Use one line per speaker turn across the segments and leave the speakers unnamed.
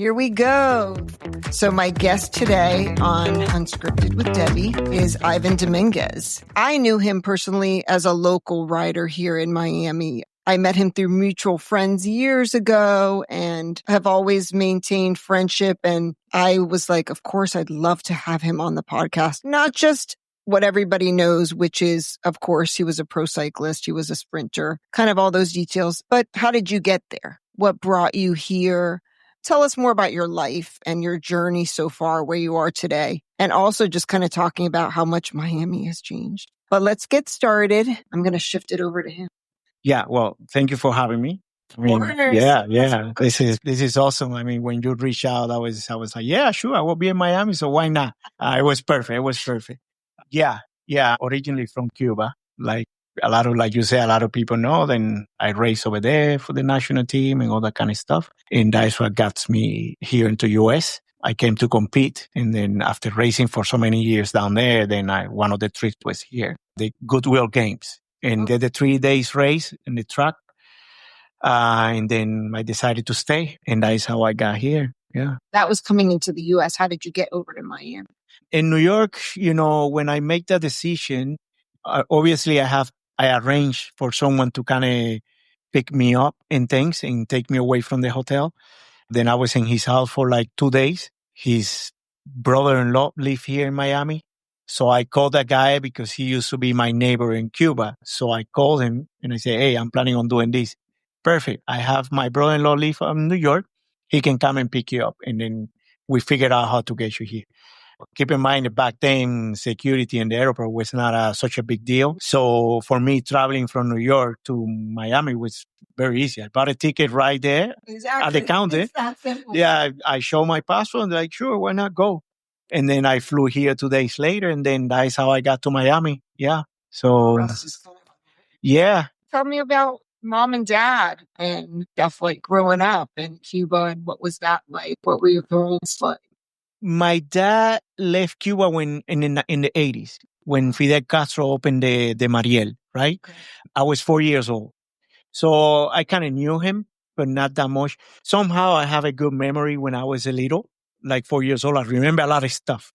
Here we go. So my guest today on Unscripted with Debbie is Ivan Dominguez. I knew him personally as a local rider here in Miami. I met him through mutual friends years ago and have always maintained friendship. And I was like, of course, I'd love to have him on the podcast. Not just what everybody knows, which is, of course, he was a pro cyclist. He was a sprinter, kind of all those details. But how did you get there? What brought you here? Tell us more about your life and your journey so far, where you are today, and also just kind of talking about how much Miami has changed. But let's get started. I'm going to shift it over to him.
Yeah, well, thank you for having me. I mean, yeah. This is awesome. I mean, when you reached out, I was like, yeah, sure, I will be in Miami, so why not? It was perfect. It was perfect. Yeah. Originally from Cuba, like you say, a lot of people know. Then I raced over there for the national team and all that kind of stuff, and that's what got me here into US. I came to compete, and then after racing for so many years down there, then one of the trips was here, the Goodwill Games, and did the 3 days race in the track. And then I decided to stay, and that is how I got here. Yeah.
That was coming into the US. How did you get over to Miami?
In New York, when I make that decision, obviously I arranged for someone to kind of pick me up and things and take me away from the hotel. Then I was in his house for like 2 days. His brother-in-law lived here in Miami. So I called that guy because he used to be my neighbor in Cuba. So I called him and I said, hey, I'm planning on doing this. Perfect. I have my brother-in-law live in New York. He can come and pick you up. And then we figured out how to get you here. Keep in mind that back then, security in the airport was not such a big deal. So for me, traveling from New York to Miami was very easy. I bought a ticket right there at the counter.
It's that simple.
Yeah, I show my passport and they're like, sure, why not go? And then I flew here 2 days later, and then that's how I got to Miami. Yeah. So, yeah.
Tell me about mom and dad and stuff like growing up in Cuba, and what was that like? What were your parents like?
My dad left Cuba in the 80s when Fidel Castro opened the Mariel, right?
Okay.
I was 4 years old. So I kind of knew him, but not that much. Somehow I have a good memory when I was a little, like 4 years old. I remember a lot of stuff,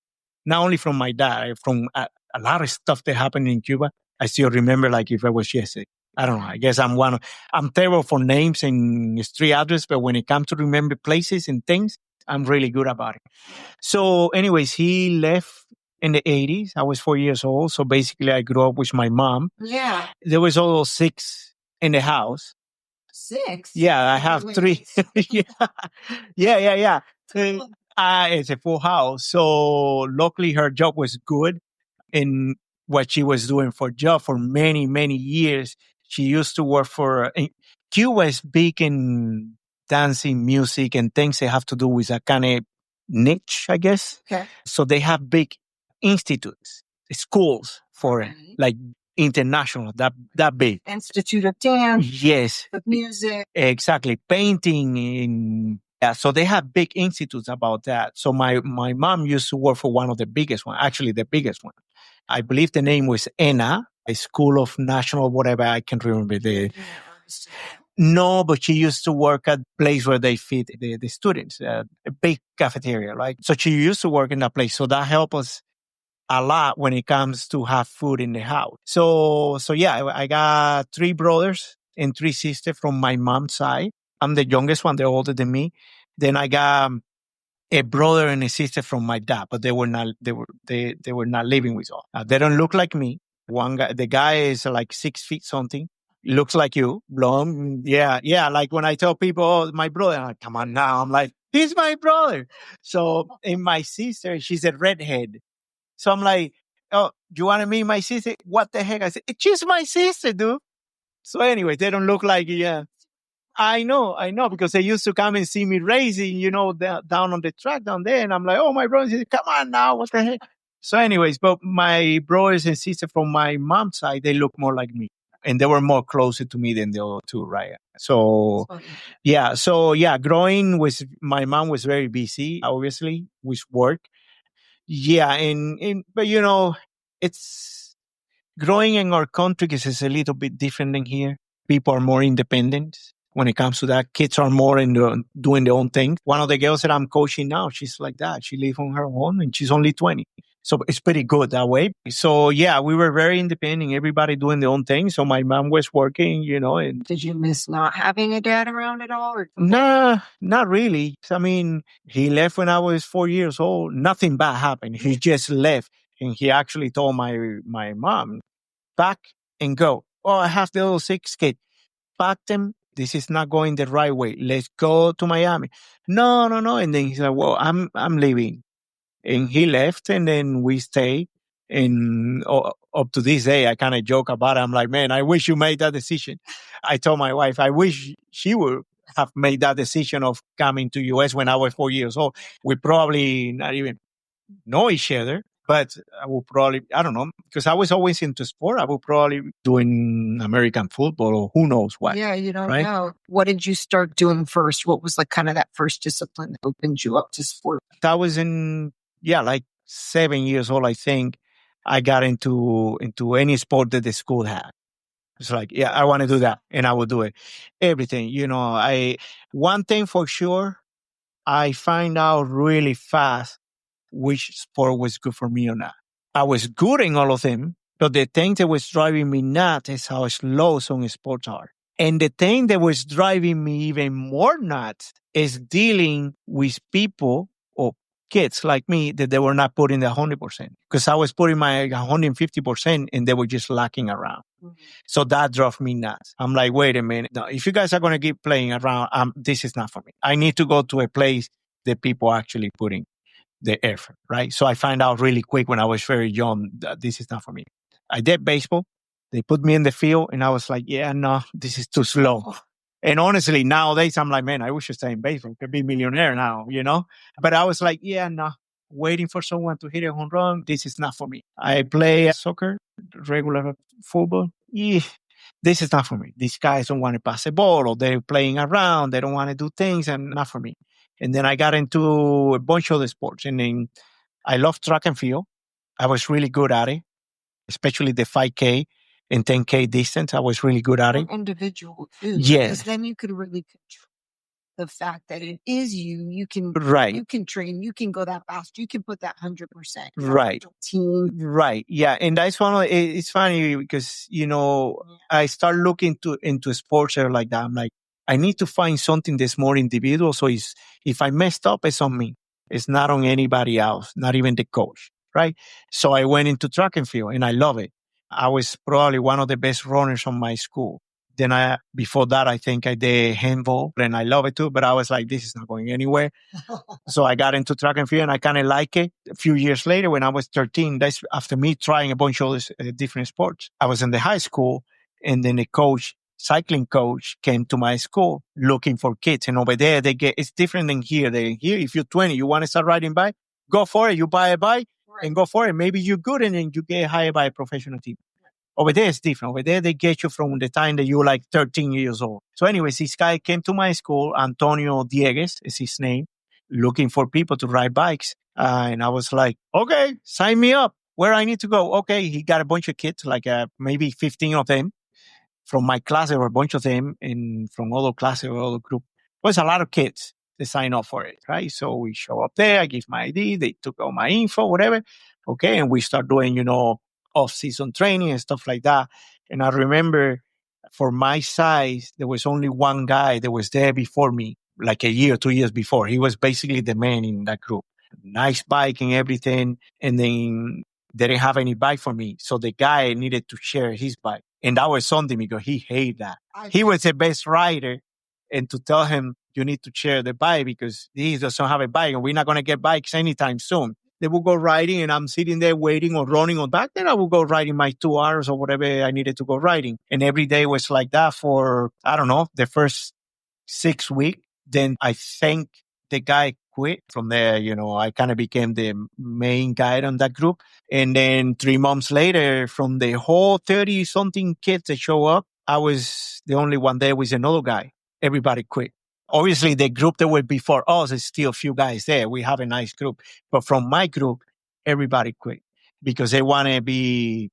not only from my dad, from a lot of stuff that happened in Cuba. I still remember like if I was yesterday. I don't know. I guess I'm terrible for names and street address, but when it comes to remember places and things, I'm really good about it. So anyways, he left in the 80s. I was 4 years old. So basically I grew up with my mom.
Yeah.
There was all 6 in the house.
6?
Yeah, I have 3. Yeah. It's a full house. So luckily her job was good in what she was doing for job for many, many years. She used to work for Cuba is big in dancing, music, and things that have to do with that kind of niche, I guess.
Okay.
So they have big institutes, schools for it, like international, that big.
Institute of Dance.
Yes.
Of music.
Exactly. Painting. Yeah. So they have big institutes about that. So my mom used to work for one of the biggest one, actually the biggest one. I believe the name was ENA, a School of National, whatever. I can't remember No, but she used to work at a place where they feed the students, a big cafeteria, right? So she used to work in that place. So that helped us a lot when it comes to have food in the house. So yeah, I got 3 brothers and 3 sisters from my mom's side. I'm the youngest one. They're older than me. Then I got a brother and a sister from my dad, but they were not living with us. They don't look like me. One guy, the guy is like 6 feet something. Looks like you, blonde. Yeah. Like when I tell people, oh, my brother, I'm like, come on now. I'm like, he's my brother. So, and my sister, she's a redhead. So I'm like, oh, you want to meet my sister? What the heck? I said, she's my sister, dude. So anyway, they don't look like, yeah. I know, because they used to come and see me racing, down on the track down there. And I'm like, oh, my brother, come on now, what the heck? So anyways, but my brothers and sisters from my mom's side, they look more like me. And they were more closer to me than the other 2, right? So, growing with my mom was very busy, obviously, with work. Yeah, but it's growing in our country is a little bit different than here. People are more independent. when it comes to that. Kids are more doing their own thing. One of the girls that I'm coaching now, she's like that. She lives on her own and she's only 20. So it's pretty good that way. So yeah, we were very independent, everybody doing their own thing. So my mom was working, and
Did you miss not having a dad around at all?
nah, not really. I mean, he left when I was 4 years old. Nothing bad happened. He just left. And he actually told my mom, pack and go. Oh, I have the little 6 kids. Pack them. This is not going the right way. Let's go to Miami. No, no, no. And then he said, well, I'm leaving. And he left, and then we stay. And up to this day, I kind of joke about it. I'm like, man, I wish you made that decision. I told my wife, I wish she would have made that decision of coming to US when I was 4 years old. We probably not even know each other, but I would probably, I don't know, because I was always into sport. I would probably doing American football or who knows what.
Yeah, you don't
right?
know. What did you start doing first? What was like kind of that first discipline that opened you up to sport?
That was like 7 years old, I think. I got into any sport that the school had. It's like, yeah, I want to do that, and I will do it. Everything, one thing for sure, I find out really fast which sport was good for me or not. I was good in all of them, but the thing that was driving me nuts is how slow some sports are. And the thing that was driving me even more nuts is dealing with people or kids like me that they were not putting the 100%. Because I was putting my 150% and they were just lacking around. Mm-hmm. So that drove me nuts. I'm like, wait a minute. No, if you guys are going to keep playing around, this is not for me. I need to go to a place that people are actually putting the effort, right? So I found out really quick when I was very young that this is not for me. I did baseball. They put me in the field and I was like, yeah, no, this is too slow. And honestly, nowadays I'm like, man, I wish I stay in baseball. Could be a millionaire now, But I was like, yeah, no, waiting for someone to hit a home run. This is not for me. I play soccer, regular football. Yeah, this is not for me. These guys don't want to pass the ball or they're playing around. They don't want to do things and not for me. And then I got into a bunch of the sports and then I love track and field. I was really good at it, especially the 5K and 10K distance. I was really good at it.
Individual too.
Yes.
Because then you could really control the fact that it is you can
right.
You can train, you can go that fast, you can put that 100%.
Right.
Team.
Right. Yeah. And that's it's funny because, I start looking into sports like that. I'm like, I need to find something that's more individual. So if I messed up, it's on me. It's not on anybody else, not even the coach. Right. So I went into track and field and I love it. I was probably one of the best runners on my school. Then before that, I think I did handball and I love it too, but I was like, this is not going anywhere. So I got into track and field and I kind of like it. A few years later, when I was 13, that's after me trying a bunch of different sports. I was in the high school and then a cycling coach came to my school looking for kids. And over there, it's different than here. Here, if you're 20, you want to start riding bike, go for it. You buy a bike and go for it. Maybe you're good and then you get hired by a professional team. Over there, it's different. Over there, they get you from the time that you're like 13 years old. So anyways, this guy came to my school, Antonio Diegues is his name, looking for people to ride bikes. And I was like, okay, sign me up. Where I need to go? Okay, he got a bunch of kids, like maybe 15 of them. From my class, there were a bunch of them. And from other classes or other group, it was a lot of kids to sign up for it, right? So we show up there. I give my ID. They took all my info, whatever. Okay, and we start doing, off-season training and stuff like that. And I remember for my size, there was only one guy that was there before me, like a year, 2 years before. He was basically the man in that group. Nice bike and everything. And then they didn't have any bike for me. So the guy needed to share his bike. And that was something because he hated that. He was the best rider. And to tell him, you need to share the bike because he doesn't have a bike and we're not going to get bikes anytime soon. They will go riding and I'm sitting there waiting or running or back. Then I will go riding my 2 hours or whatever I needed to go riding. And every day was like that for, I don't know, the first 6 weeks. Then I think the guy quit. From there, I kind of became the main guy on that group. And then 3 months later, from the whole 30 something kids that show up, I was the only one there with another guy. Everybody quit. Obviously, the group that were before us is still a few guys there. We have a nice group. But from my group, everybody quit because they want to be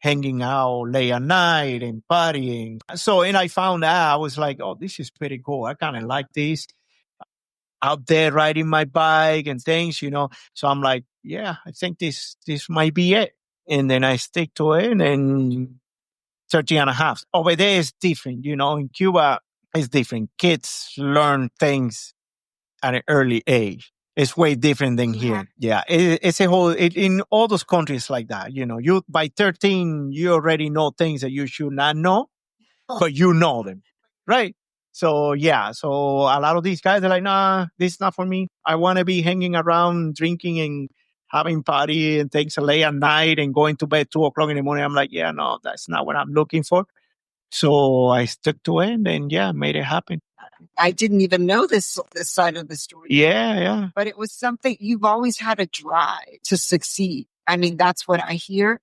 hanging out late at night and partying. So, and I found out, I was like, oh, this is pretty cool. I kind of like this out there riding my bike and things, So I'm like, yeah, I think this might be it. And then I stick to it and 30 and a half. Over there is different, In Cuba, it's different. Kids learn things at an early age. It's way different than here. Yeah, it's a whole. In all those countries like that, you by 13, you already know things that you should not know, but you know them, right? So yeah, so a lot of these guys are like, nah, this is not for me. I want to be hanging around, drinking and having party and things late at night and going to bed 2 o'clock in the morning. I'm like, yeah, no, that's not what I'm looking for. So I stuck to it and yeah, made it happen.
I didn't even know this side of the story.
Yeah.
But it was something you've always had a drive to succeed. I mean, that's what I hear.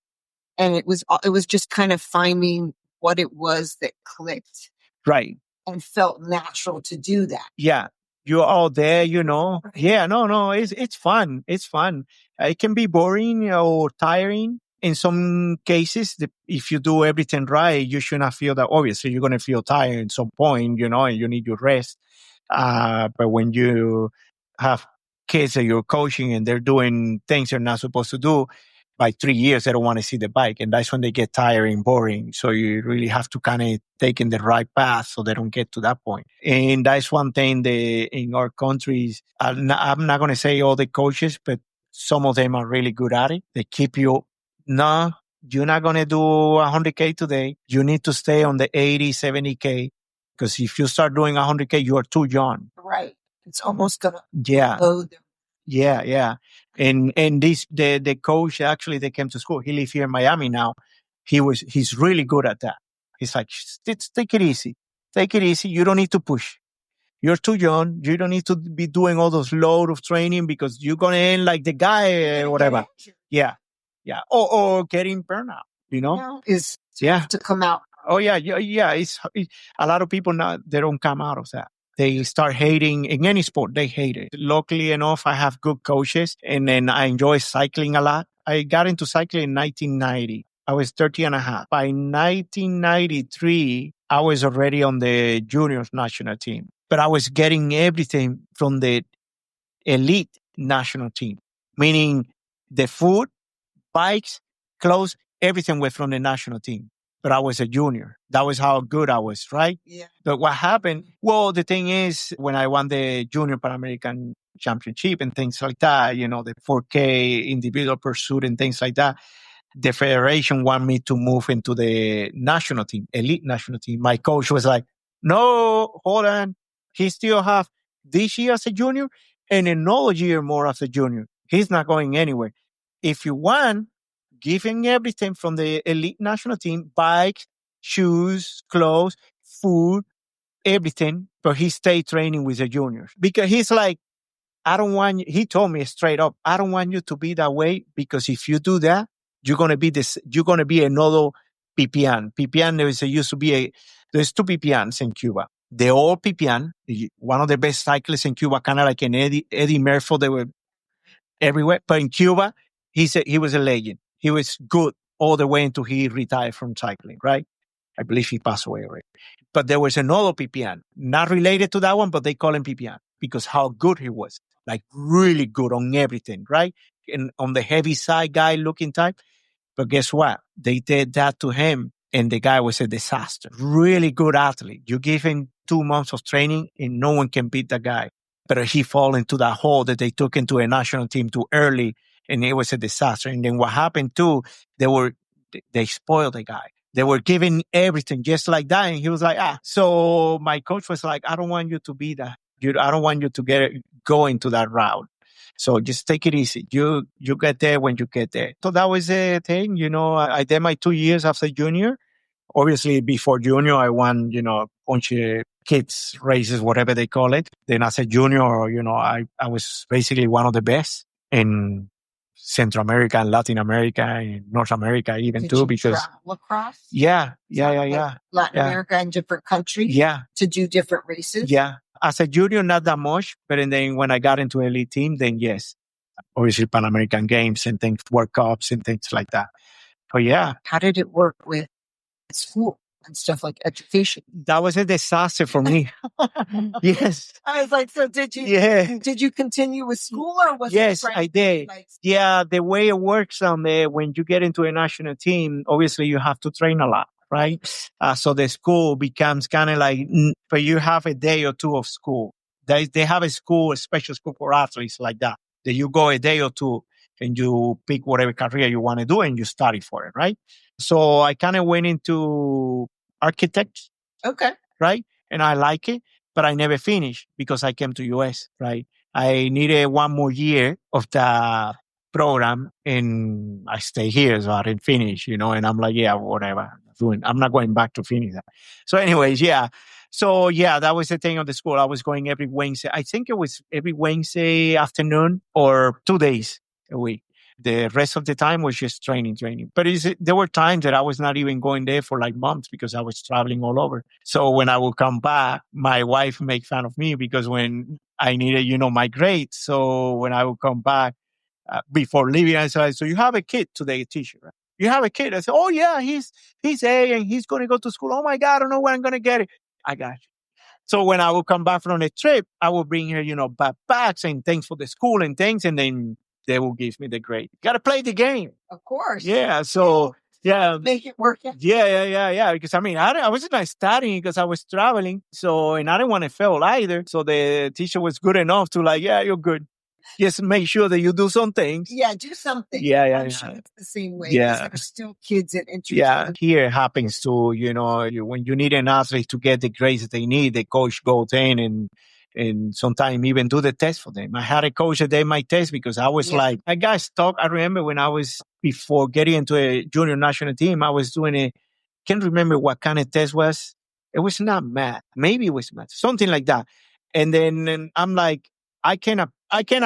And it was just kind of finding what it was that clicked.
Right.
And felt natural to do that.
Yeah. You're all there, Right. Yeah, no, it's fun. It's fun. It can be boring or tiring. In some cases, if you do everything right, you should not feel that. Obviously, you're going to feel tired at some point, and you need your rest. But when you have kids that you're coaching and they're doing things they're not supposed to do, by 3 years, they don't want to see the bike. And that's when they get tired and boring. So you really have to kind of take in the right path so they don't get to that point. And that's one thing in our countries, I'm not going to say all the coaches, but some of them are really good at it. They keep you, no, you're not going to do 100K today. You need to stay on the 80, 70K. Because if you start doing 100K, you are too young.
Right. It's almost going
to
blow them.
Yeah. And the coach, actually, they came to school. He lives here in Miami now. He's really good at that. He's like, take it easy. Take it easy. You don't need to push. You're too young. You don't need to be doing all those load of training because you're going to end like the guy or whatever. Yeah. Or getting burnout,
is to come out.
Oh yeah. It's a lot of people now, they don't come out of that. They start hating in any sport. They hate it. Luckily enough, I have good coaches and then I enjoy cycling a lot. I got into cycling in 1990. I was 30 and a half. By 1993, I was already on the juniors national team, but I was getting everything from the elite national team, meaning the food, bikes, clothes, everything was from the national team. But I was a junior. That was how good I was, right?
Yeah.
But what happened? Well, the thing is, when I won the Junior Pan American Championship and things like that, the 4K individual pursuit and things like that, the federation wanted me to move into the national team, elite national team. My coach was like, no, hold on. He still have this year as a junior and another year more as a junior. He's not going anywhere. If you want, give him everything from the elite national team, bikes, shoes, clothes, food, everything, but he stayed training with the juniors. Because he's like, he told me straight up, I don't want you to be that way because if you do that, you're going to be another Pipian. Pipian, there's two Pipians in Cuba. The old Pipian, one of the best cyclists in Cuba, kind of like an Eddie Murphy, they were everywhere. But in Cuba, he was a legend. He was good all the way until he retired from cycling, right? I believe he passed away already. But there was another Pipian, not related to that one, but they call him Pipian because how good he was, like really good on everything, right? And on the heavy side guy looking type. But guess what? They did that to him and the guy was a disaster. Really good athlete. You give him 2 months of training and no one can beat that guy. But he fall into that hole that they took into a national team too early and it was a disaster. And then what happened too, they spoiled the guy. They were giving everything just like that. And he was like, So my coach was like, I don't want you to be that. I don't want you to go into that route. So just take it easy. You get there when you get there. So that was the thing. I did my 2 years after junior. Obviously, before junior, I won, a bunch of kids races, whatever they call it. Then as a junior, I was basically one of the best in Central America and Latin America and North America even too. Because
travel across?
Yeah.
Latin America and different countries?
Yeah.
To do different races?
Yeah. As a junior, not that much. But then when I got into elite team, then yes. Obviously Pan American Games and things, World Cups and things like that. Oh, yeah.
How did it work with school and stuff like education?
That was a disaster for me. Yes.
I was like, so did you continue with school or was
Yes,
it
I did.
like,
Yeah, the way it works on there, when you get into a national team, obviously you have to train a lot, right? So the school becomes kind of like, but you have a day or two of school. They have a school, a special school for athletes like that. That you go a day or two and you pick whatever career you want to do and you study for it, right? So I kind of went into architect,
okay.
right? And I like it, but I never finished because I came to US, right? I needed one more year of the program and I stay here. So I didn't finish, and I'm like, yeah, whatever. I'm not going back to finish that. So anyways, yeah. So yeah, that was the thing of the school. I was going every Wednesday. I think it was every Wednesday afternoon or 2 days a week. The rest of the time was just training. But there were times that I was not even going there for like months because I was traveling all over. So when I would come back, my wife make fun of me because when I needed, my grades. So when I would come back before leaving, I said, so you have a kid today, teacher, right? You have a kid. I said, oh yeah, he's A and he's going to go to school. Oh my God, I don't know where I'm going to get it. I got you. So when I would come back from a trip, I would bring her, backpacks and things for the school and things. And then they will give me the grade. Got to play the game.
Of course.
Yeah. So, yeah.
Make it work.
Yeah. Because I wasn't like studying because I was traveling. So, and I didn't want to fail either. So the teacher was good enough to like, yeah, you're good. Just make sure that you do some things.
Yeah, do something.
Yeah.
I'm sure it's the same way.
Yeah.
There's still kids and interested.
Yeah. Here it happens too, when you need an athlete to get the grades that they need, the coach goes in and sometimes even do the test for them. I had a coach that did my test because I was like, I got stuck. I remember when I was, before getting into a junior national team, I was doing can't remember what kind of test was. It was not math. Maybe it was math, something like that. And then I'm like, I cannot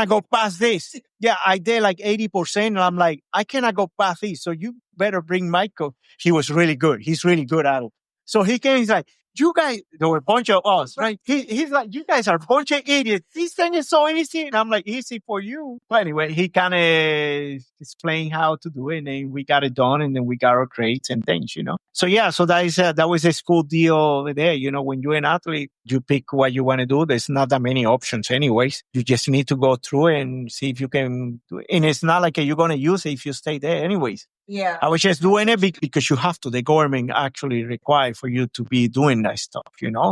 go past this. Yeah, I did like 80%. And I'm like, I cannot go past this. So you better bring Michael. He was really good. He's really good at it. So he came, he's like, you guys, there were a bunch of us, right? He's like, you guys are a bunch of idiots. This thing is so easy. And I'm like, easy for you. But anyway, he kind of explained how to do it. And then we got it done. And then we got our grades and things, So yeah, so that was a school deal over there. When you're an athlete, you pick what you want to do. There's not that many options anyways. You just need to go through it and see if you can do it. And it's not like you're going to use it if you stay there anyways.
Yeah.
I was just doing it because you have to. The government actually require for you to be doing that stuff,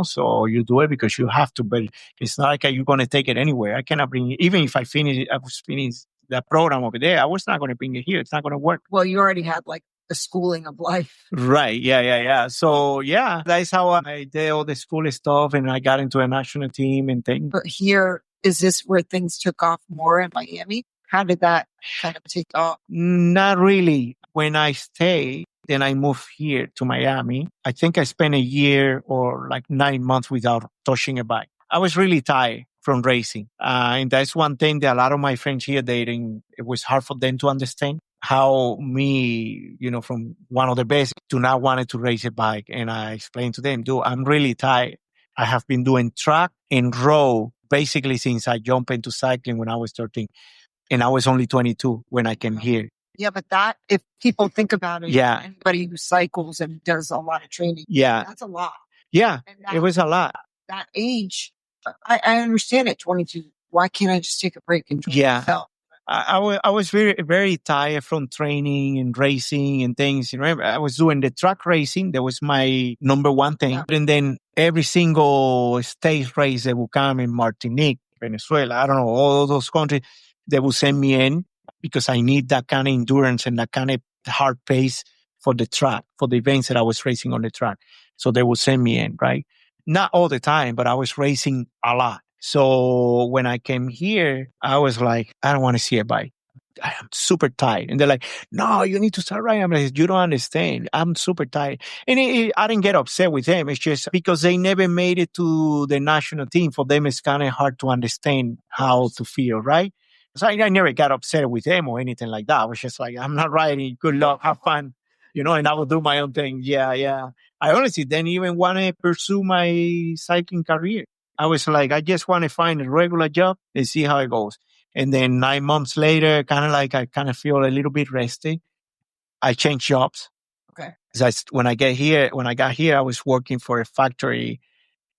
So you do it because you have to, but it's not like you're going to take it anywhere. I cannot bring it. Even if I was finished that program over there, I was not going to bring it here. It's not going to work.
Well, you already had like the schooling of life.
Right. Yeah. So yeah, that's how I did all the school stuff and I got into a national team and things.
But here, is this where things took off more in Miami? How did that kind of take off?
Not really. When I stayed, then I moved here to Miami. I think I spent a year or like 9 months without touching a bike. I was really tired from racing. And that's one thing that a lot of my friends here, it was hard for them to understand how me, from one of the best to not wanting to race a bike. And I explained to them, dude, I'm really tired. I have been doing track and road basically since I jumped into cycling when I was 13. And I was only 22 when I came here.
Yeah, but that, if people think about it,
yeah,
anybody who cycles and does a lot of training, that's a lot.
Yeah, it was a lot.
That age, I understand at 22. Why can't I just take a break and enjoy myself?
I was very, very tired from training and racing and things. I was doing the track racing. That was my number one thing. Yeah. And then every single state race that would come in Martinique, Venezuela, I don't know, all those countries, they will send me in because I need that kind of endurance and that kind of hard pace for the track, for the events that I was racing on the track. So they will send me in, right? Not all the time, but I was racing a lot. So when I came here, I was like, I don't want to see a bike. I am super tired. And they're like, no, you need to start riding. I'm like, you don't understand. I'm super tired. And I didn't get upset with them. It's just because they never made it to the national team. For them, it's kind of hard to understand how to feel, right? So I never got upset with them or anything like that. I was just like, I'm not riding. Good luck. Have fun. And I will do my own thing. Yeah. I honestly didn't even want to pursue my cycling career. I was like, I just want to find a regular job and see how it goes. And then 9 months later, I kind of feel a little bit rested. I changed jobs.
Okay.
When I got here, I was working for a factory,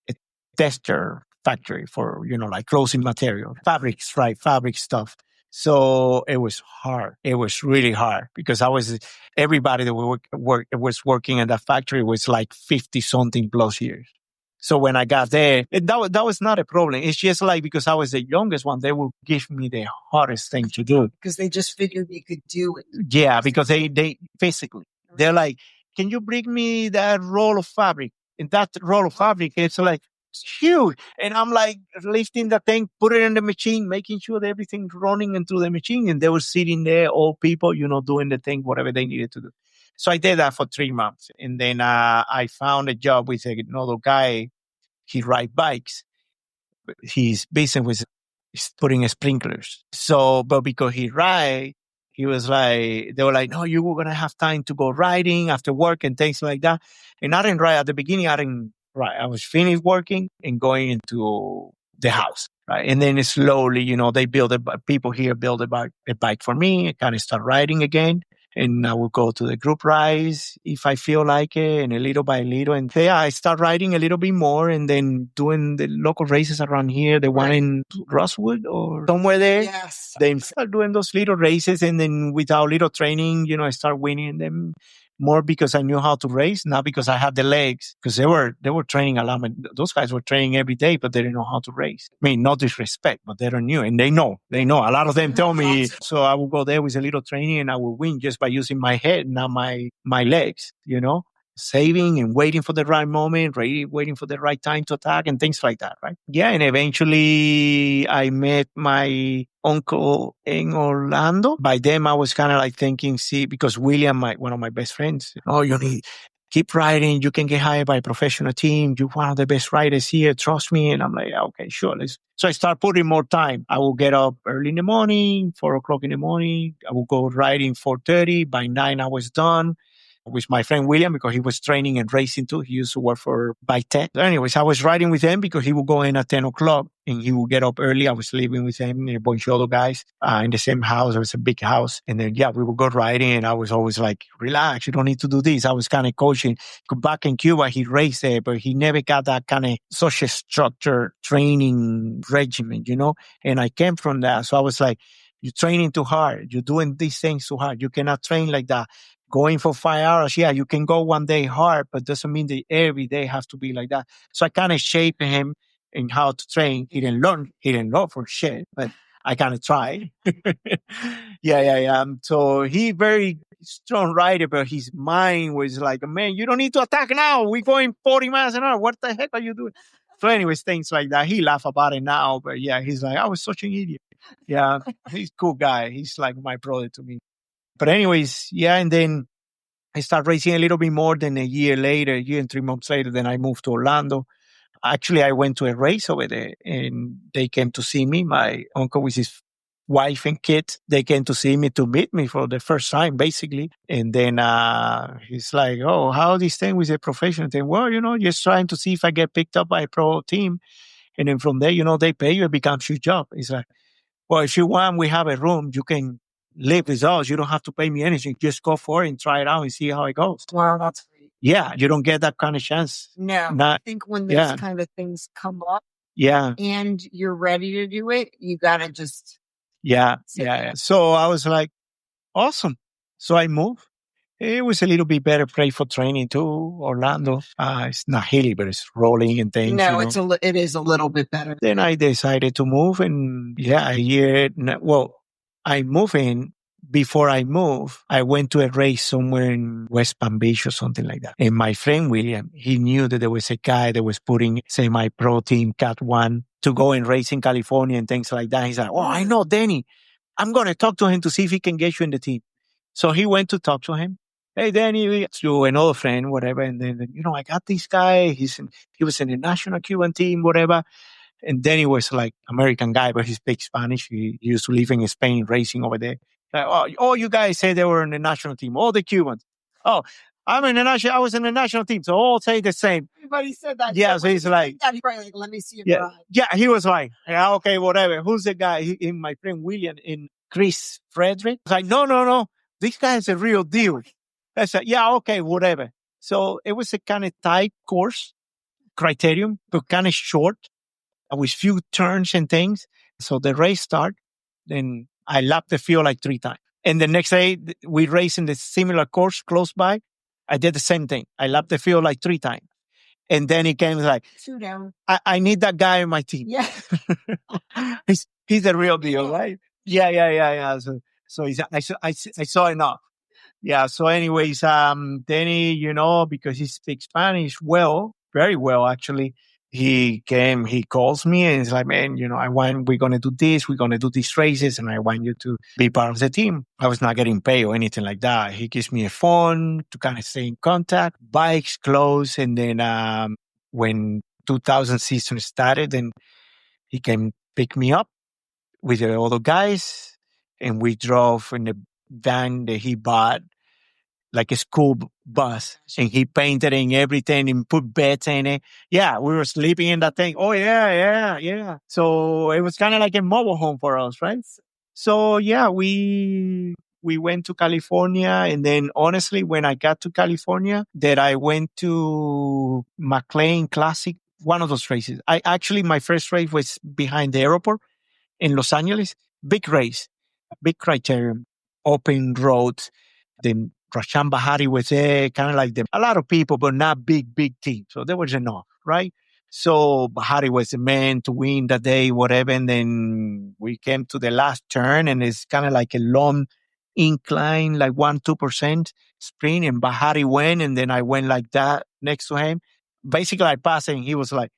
a tester factory for, like clothing material, fabrics, right? Fabric stuff. So it was hard. It was really hard because everybody that was working at that factory was like 50 something plus years. So when I got there, that was not a problem. It's just like because I was the youngest one, they would give me the hardest thing to do.
Because they just figured you could do it.
Yeah, because they physically, they're like, can you bring me that roll of fabric? And that roll of fabric, it's like, it's huge. And I'm like lifting the thing, put it in the machine, making sure that everything's running into the machine. And they were sitting there, old people, doing the thing, whatever they needed to do. So I did that for 3 months. And then I found a job with another guy. He ride bikes. His business was putting sprinklers. So, but because he was like, they were like, no, you were going to have time to go riding after work and things like that. And I didn't ride at the beginning. I didn't ride. I was finished working and going into the house. Right. And then slowly, they people here build a bike for me. I kind of start riding again. And I will go to the group rides if I feel like it, and a little by little. And yeah, I start riding a little bit more and then doing the local races around here, the one in Rosewood or somewhere there.
Yes.
Then start doing those little races. And then without little training, I start winning them more because I knew how to race, not because I had the legs, because they were training a lot. Those guys were training every day, but they didn't know how to race. I mean, no disrespect, but they don't know. And they know. A lot of them tell me. So I will go there with a little training and I will win just by using my head, not my legs, saving and waiting for the right moment, waiting for the right time to attack and things like that, right? Yeah, and eventually I met my uncle in Orlando. By then I was kind of like thinking, because William, one of my best friends, you need keep riding. You can get hired by a professional team. You're one of the best riders here. Trust me. And I'm like, okay, sure. So I start putting more time. I will get up early in the morning, 4:00 in the morning. I will go riding 4:30. By 9, I was done with my friend William because he was training and racing too. He used to work for Bike Tech. Anyways, I was riding with him because he would go in at 10:00 and he would get up early. I was living with him and a bunch of other guys in the same house. It was a big house. And then, we would go riding and I was always like, relax, you don't need to do this. I was kind of coaching. Back in Cuba, he raced there, but he never got that kind of such a structured training regimen, And I came from that. So I was like, you're training too hard. You're doing these things too hard. You cannot train like that. Going for 5 hours, you can go one day hard, but doesn't mean that every day has to be like that. So I kind of shaped him in how to train. He didn't learn for shit, but I kind of tried. Yeah. So he very strong rider, but his mind was like, man, you don't need to attack now. We're going 40 miles an hour. What the heck are you doing? So anyways, things like that. He laugh about it now, but yeah, he's like, I was such an idiot. Yeah, he's a cool guy. He's like my brother to me. But anyways, and then I started racing a little bit more than a year and 3 months later, then I moved to Orlando. Actually, I went to a race over there and they came to see me. My uncle with his wife and kids, they came to see me to meet me for the first time, basically. And then he's like, oh, how this thing with a professional thing? Well, just trying to see if I get picked up by a pro team. And then from there, they pay you, it becomes your job. It's like, well, if you want, we have a room. You can live with us. You don't have to pay me anything. Just go for it and try it out and see how it goes.
Wow, that's great.
Yeah, you don't get that kind of chance.
No, I think when those kind of things come up and you're ready to do it, you got to just...
Yeah. So I was like, awesome. So I moved. It was a little bit better place for training too, Orlando. It's not hilly, but it's rolling and things.
No, it is a little bit better.
Then I decided to move and I moved in. Before I moved, I went to a race somewhere in West Palm Beach or something like that. And my friend William, he knew that there was a guy that was putting semi-pro team Cat 1 to go and race in California and things like that. He's like, oh, I know Danny. I'm going to talk to him to see if he can get you in the team. So he went to talk to him. Hey, Danny, to another friend, whatever. And then, I got this guy. He was in the national Cuban team, whatever. And Danny was like American guy, but he speaks Spanish. He used to live in Spain, racing over there. Like, oh, you guys say they were in the national team. All the Cubans. Oh, I was in the national team. So all say the same.
Everybody said that.
Yeah, so he's like,
let me see
your ride. Yeah, he was like, okay, whatever. Who's the guy? My friend William in Chris Frederick. I was like, no. This guy is a real deal. I said, yeah, okay, whatever. So it was a kind of tight course criterion, but kind of short with few turns and things. So the race start, then I lapped the field like 3 times. And the next day we raced in the similar course close by. I did the same thing. I lapped the field like 3 times. And then he came like, sit down. I need that guy on my team. Yeah. he's the real deal, right? Yeah. So I saw enough. Yeah. So anyways, then because he speaks Spanish well, very well, actually, he calls me and he's like, man, we're going to do this. We're going to do these races and I want you to be part of the team. I was not getting paid or anything like that. He gives me a phone to kind of stay in contact, bikes, clothes. And then, when 2000 season started, then he came pick me up with the other guys and we drove in the van that he bought, like a school bus, and he painted and everything and put beds in it. Yeah, we were sleeping in that thing. Oh, yeah. So it was kind of like a mobile home for us, right? So yeah, we went to California, and then honestly, when I got to California, that I went to McLean Classic, one of those races. My first race was behind the airport in Los Angeles. Big race, big criterion, open roads. Then Rashan Bahari was there, kind of like a lot of people, but not big team. So there was enough, right? So Bahari was the man to win that day, whatever. And then we came to the last turn and it's kind of like a long incline, like 1-2% sprint. And Bahari went. And then I went like that next to him. Basically, I passed and he was like,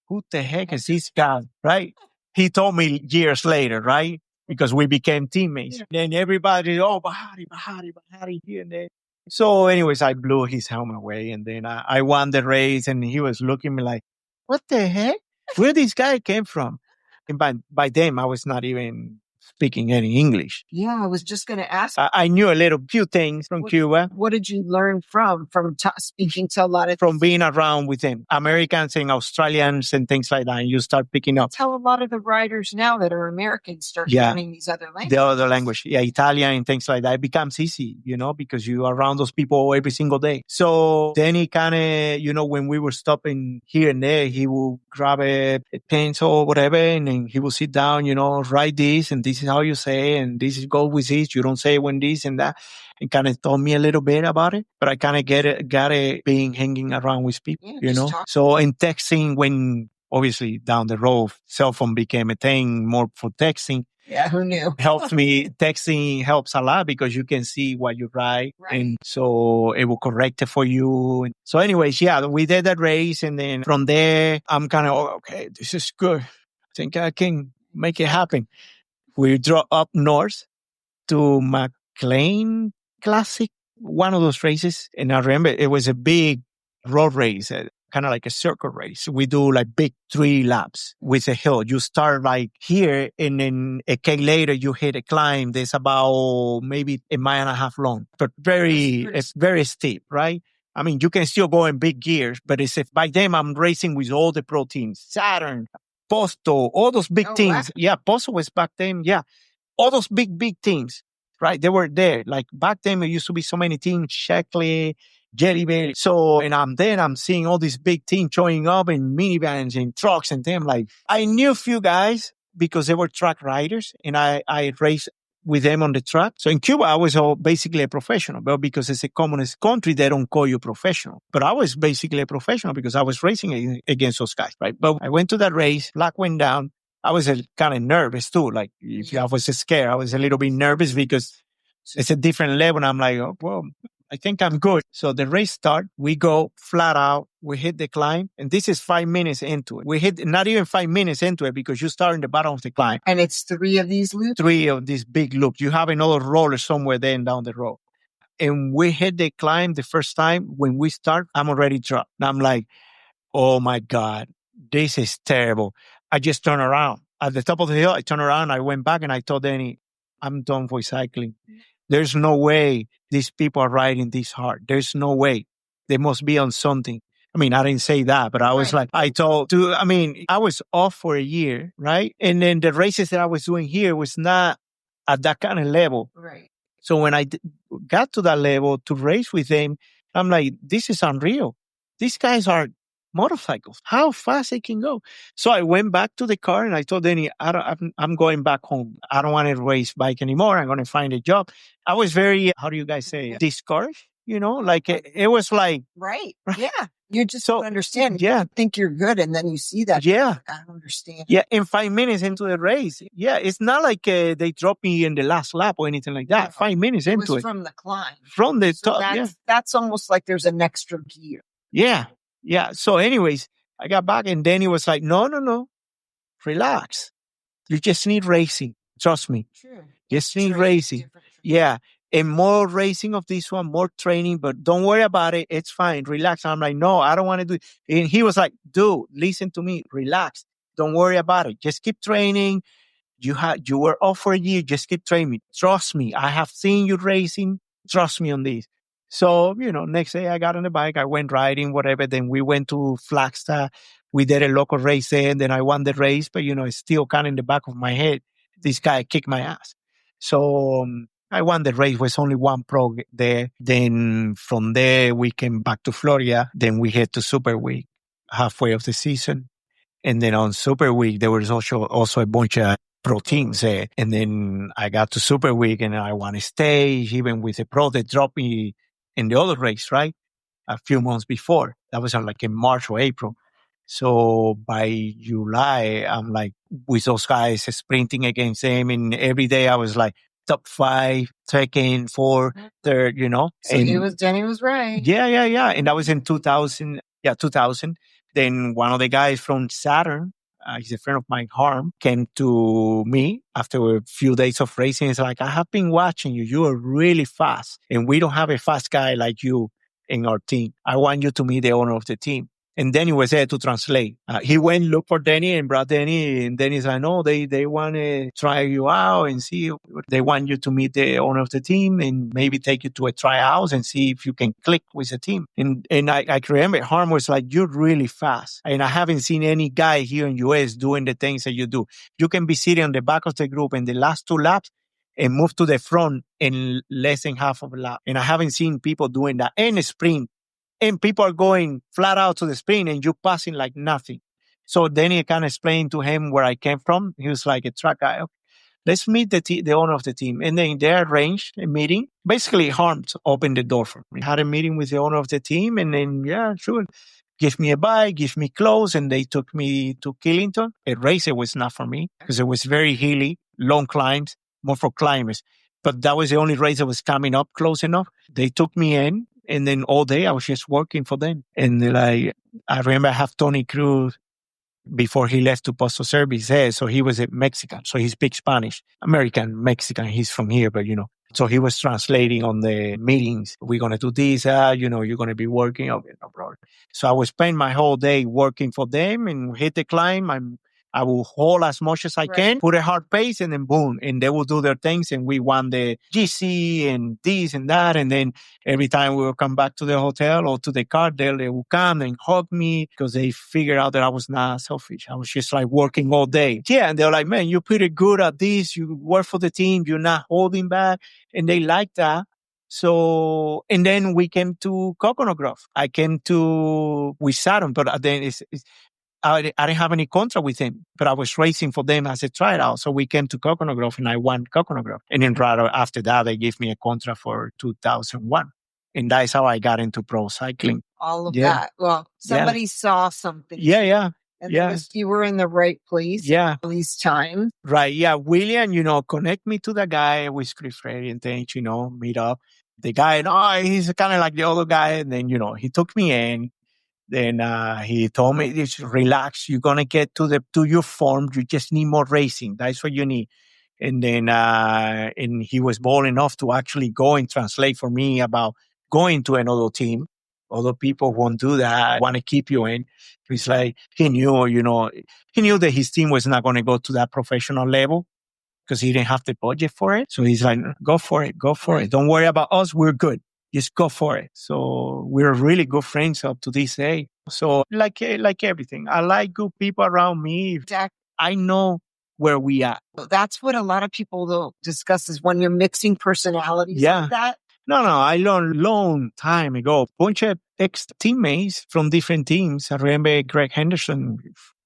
who the heck is this guy? Right? He told me years later, right? Because we became teammates. Yeah. Then everybody, Bahari here and there. So anyways, I blew his helmet away and then I won the race and he was looking at me like, what the heck? Where this guy came from? And by then I was not even speaking any English.
Yeah, I was just going to ask.
I knew a few things from Cuba.
What did you learn from speaking to a lot of...
From being around with them, Americans and Australians and things like that, and you start picking up.
That's how a lot of the riders now that are Americans start learning these other languages.
The other language, Italian and things like that. It becomes easy, because you're around those people every single day. So then he kind of, when we were stopping here and there, he will grab a pencil or whatever, and then he will sit down, write this, and this is how you say, and this is go with this. You don't say when this and that. And kind of told me a little bit about it, but I kind of got it being hanging around with people, So in texting, when obviously down the road, cell phone became a thing more for texting.
Yeah, who knew?
Texting helps a lot because you can see what you write. Right. And so it will correct it for you. So anyways, we did that race. And then from there, I'm kind of, okay, this is good. I think I can make it happen. We drove up north to McLean Classic, one of those races. And I remember it was a big road race, kind of like a circle race. We do like big 3 laps with a hill. You start like here and then a K later you hit a climb. There's about maybe 1.5 miles long, but it's very steep, right? I mean, you can still go in big gears, but by then I'm racing with all the pro teams, Saturn, Posto, all those big teams. Wow. Yeah, Posto was back then. Yeah. All those big teams, right? They were there. Like back then, there used to be so many teams, Shackley, Jelly Belly. So, and I'm seeing all these big teams showing up in minivans and trucks and them. Like, I knew a few guys because they were track riders and I raced with them on the track. So in Cuba, I was basically a professional, but because it's a communist country, they don't call you professional. But I was basically a professional because I was racing against those guys, right? But I went to that race, luck went down. I was kind of nervous too. Like if I was scared, I was a little bit nervous because it's a different level. And I'm like, oh, well, I think I'm good. So the race start, we go flat out. We hit the climb. And this is 5 minutes into it. We hit not even 5 minutes into it because you start in the bottom of the climb.
And it's 3 of these loops?
3 of these big loops. You have another roller somewhere then down the road. And we hit the climb the first time. When we start, I'm already dropped. And I'm like, oh my God, this is terrible. I just turned around. At the top of the hill, I turned around, I went back and I told Danny, I'm done for cycling. There's no way these people are riding this hard. There's no way. They must be on something. I mean, I didn't say that, but I was like, I was off for a year, right? And then the races that I was doing here was not at that kind of level.
Right.
So when I got to that level to race with them, I'm like, this is unreal. These guys are motorcycles. How fast they can go. So I went back to the car and I told Danny, I'm going back home. I don't want to race bike anymore. I'm going to find a job. I was very, how do you guys say it? Discouraged, like it was like.
Right. Yeah. You just don't understand.
Yeah.
You think you're good. And then you see that.
Yeah.
I don't understand.
Yeah. In 5 minutes into the race. Yeah. It's not like they dropped me in the last lap or anything like that. No, 5 minutes into it.
From the climb.
From the top.
That's almost like there's an extra gear.
Yeah. Yeah. So anyways, I got back and then he was like, no, relax. You just need racing. Trust me.
True.
Just need racing. Yeah. And more racing of this one, more training, but don't worry about it. It's fine. Relax. I'm like, no, I don't want to do it. And he was like, dude, listen to me. Relax. Don't worry about it. Just keep training. You were off for a year. Just keep training. Trust me. I have seen you racing. Trust me on this. So, next day I got on the bike. I went riding, whatever. Then we went to Flagstaff. We did a local race there, and then I won the race. But, it's still kind of in the back of my head. This guy kicked my ass. So I won the race. Was only one pro there. Then from there, we came back to Florida. Then we head to Super Week, halfway of the season. And then on Super Week, there was also a bunch of pro teams there. And then I got to Super Week and I won a stage, even with a pro that dropped me in the other race, right? A few months before. That was like in March or April. So by July, I'm like with those guys sprinting against them. And every day I was like top 5, second, 4, third,
So Danny was right.
Yeah. And that was in 2000. Yeah, 2000. Then one of the guys from Saturn, he's a friend of mine, Harm, came to me after a few days of racing. He's like, I have been watching you. You are really fast. And we don't have a fast guy like you in our team. I want you to meet the owner of the team. And Danny was there to translate. He went look for Danny and brought Danny. And Danny's like, no, they want to try you out and see. They want you to meet the owner of the team and maybe take you to a tryout and see if you can click with the team. And I remember Harm was like, you're really fast. And I haven't seen any guy here in US doing the things that you do. You can be sitting on the back of the group in the last 2 laps and move to the front in less than half of a lap. And I haven't seen people doing that in a sprint. And people are going flat out to the sprint and you passing like nothing. So then he kind of explained to him where I came from. He was like a track guy. Okay, let's meet the owner of the team. And then they arranged a meeting. Basically, Harms opened the door for me. Had a meeting with the owner of the team. And then, yeah, sure. Give me a bike, give me clothes. And they took me to Killington. A race, it was not for me because it was very hilly, long climbs, more for climbers. But that was the only race that was coming up close enough. They took me in. And then all day I was just working for them. And I remember I have Tony Cruz before he left to Postal Service there. So he was a Mexican. So he speaks Spanish, American, Mexican. He's from here, but so he was translating on the meetings. We're going to do this, you're going to be working. Okay, no problem. So I would spend my whole day working for them and hit the climb. I will hold as much as I can, put a hard pace, and then boom, and they will do their things. And we won the GC and this and that. And then every time we will come back to the hotel or to the car, they will come and hug me because they figured out that I was not selfish. I was just like working all day. Yeah. And they're like, man, you're pretty good at this. You work for the team. You're not holding back. And they like that. So, and then we came to Coconut Grove. I came with Saturn, but then I didn't have any contract with him, but I was racing for them as a tryout. So we came to Coconut Grove and I won Coconut Grove. And then right after that, they gave me a contract for 2001. And that's how I got into pro cycling.
All of that. Well, somebody saw something.
Yeah.
And you were in the right place.
Yeah.
All these times.
Right. Yeah. William, connect me to the guy with Chris Freddy and things, meet up. The guy, he's kind of like the other guy. And then, he took me in. Then he told me, just relax. You're going to get to your form. You just need more racing. That's what you need. And then and he was bold enough to actually go and translate for me about going to another team. Other people won't do that. Want to keep you in. He's like, he knew that his team was not going to go to that professional level because he didn't have the budget for it. So he's like, go for it. Don't worry about us. We're good. Just go for it. So we're really good friends up to this day. So like everything, I like good people around me. I know where we are.
That's what a lot of people will discuss is when you're mixing personalities like that.
No, I learned long time ago. Bunch of ex-teammates from different teams. I remember Greg Henderson.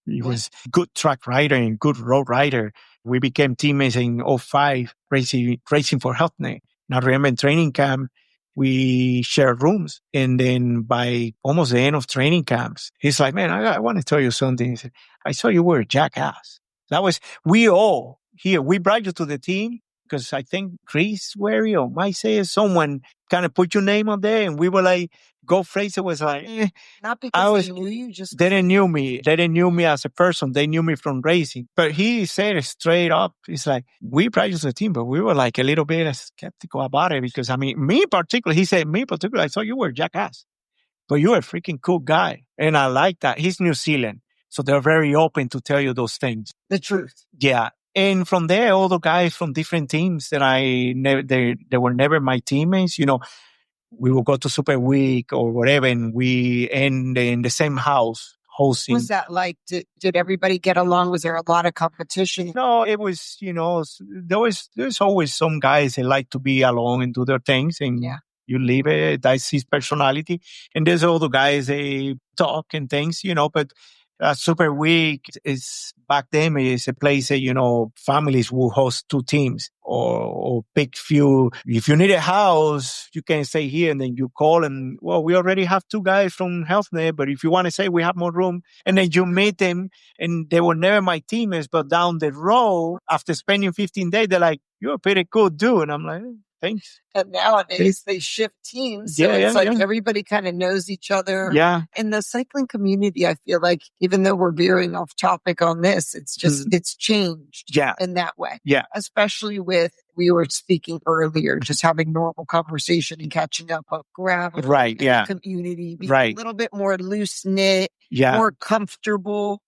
He was good track rider and good road rider. We became teammates in '05, racing for Health Net. And I remember in training camp, we shared rooms. And then by almost the end of training camps, he's like, man, I want to tell you something. He said, I saw you were a jackass. That was, we all here, we brought you to the team because I think Chris Wary or might say someone kind of put your name on there. And we were like, Go Fraser was like,
not because they knew you, just
they didn't knew me. They didn't knew me as a person. They knew me from racing. But he said it straight up. It's like, we practiced the team, but we were like a little bit skeptical about it because, I mean, me in particular, he said, me in particular, I thought you were a jackass, but you're a freaking cool guy. And I like that. He's New Zealand. So they're very open to tell you those things.
The truth.
Yeah. And from there, all the guys from different teams that they were never my teammates, you know, we will go to Super Week or whatever, and we end in the same house hosting.
Was that like, did everybody get along? Was there a lot of competition?
No, it was, you know, there's always some guys that like to be alone and do their things, and you leave it. That's his personality. And there's all the guys, they talk and things, you know, but Super Week is back then is a place that, you know, families will host two teams or pick few. If you need a house, you can stay here and then you call and, well, we already have two guys from HealthNet, but if you want to say we have more room, and then you meet them and they were never my teammates, but down the road after spending 15 days, they're like, you're a pretty cool dude. And I'm like, thanks.
And nowadays they shift teams. So it's like everybody kind of knows each other.
Yeah.
In the cycling community, I feel like even though we're veering off topic on this, it's just, it's changed in that way.
Yeah.
Especially with, we were speaking earlier, just having normal conversation and catching up gravel.
Right. Yeah.
Community. Being a little bit more loose knit, more comfortable.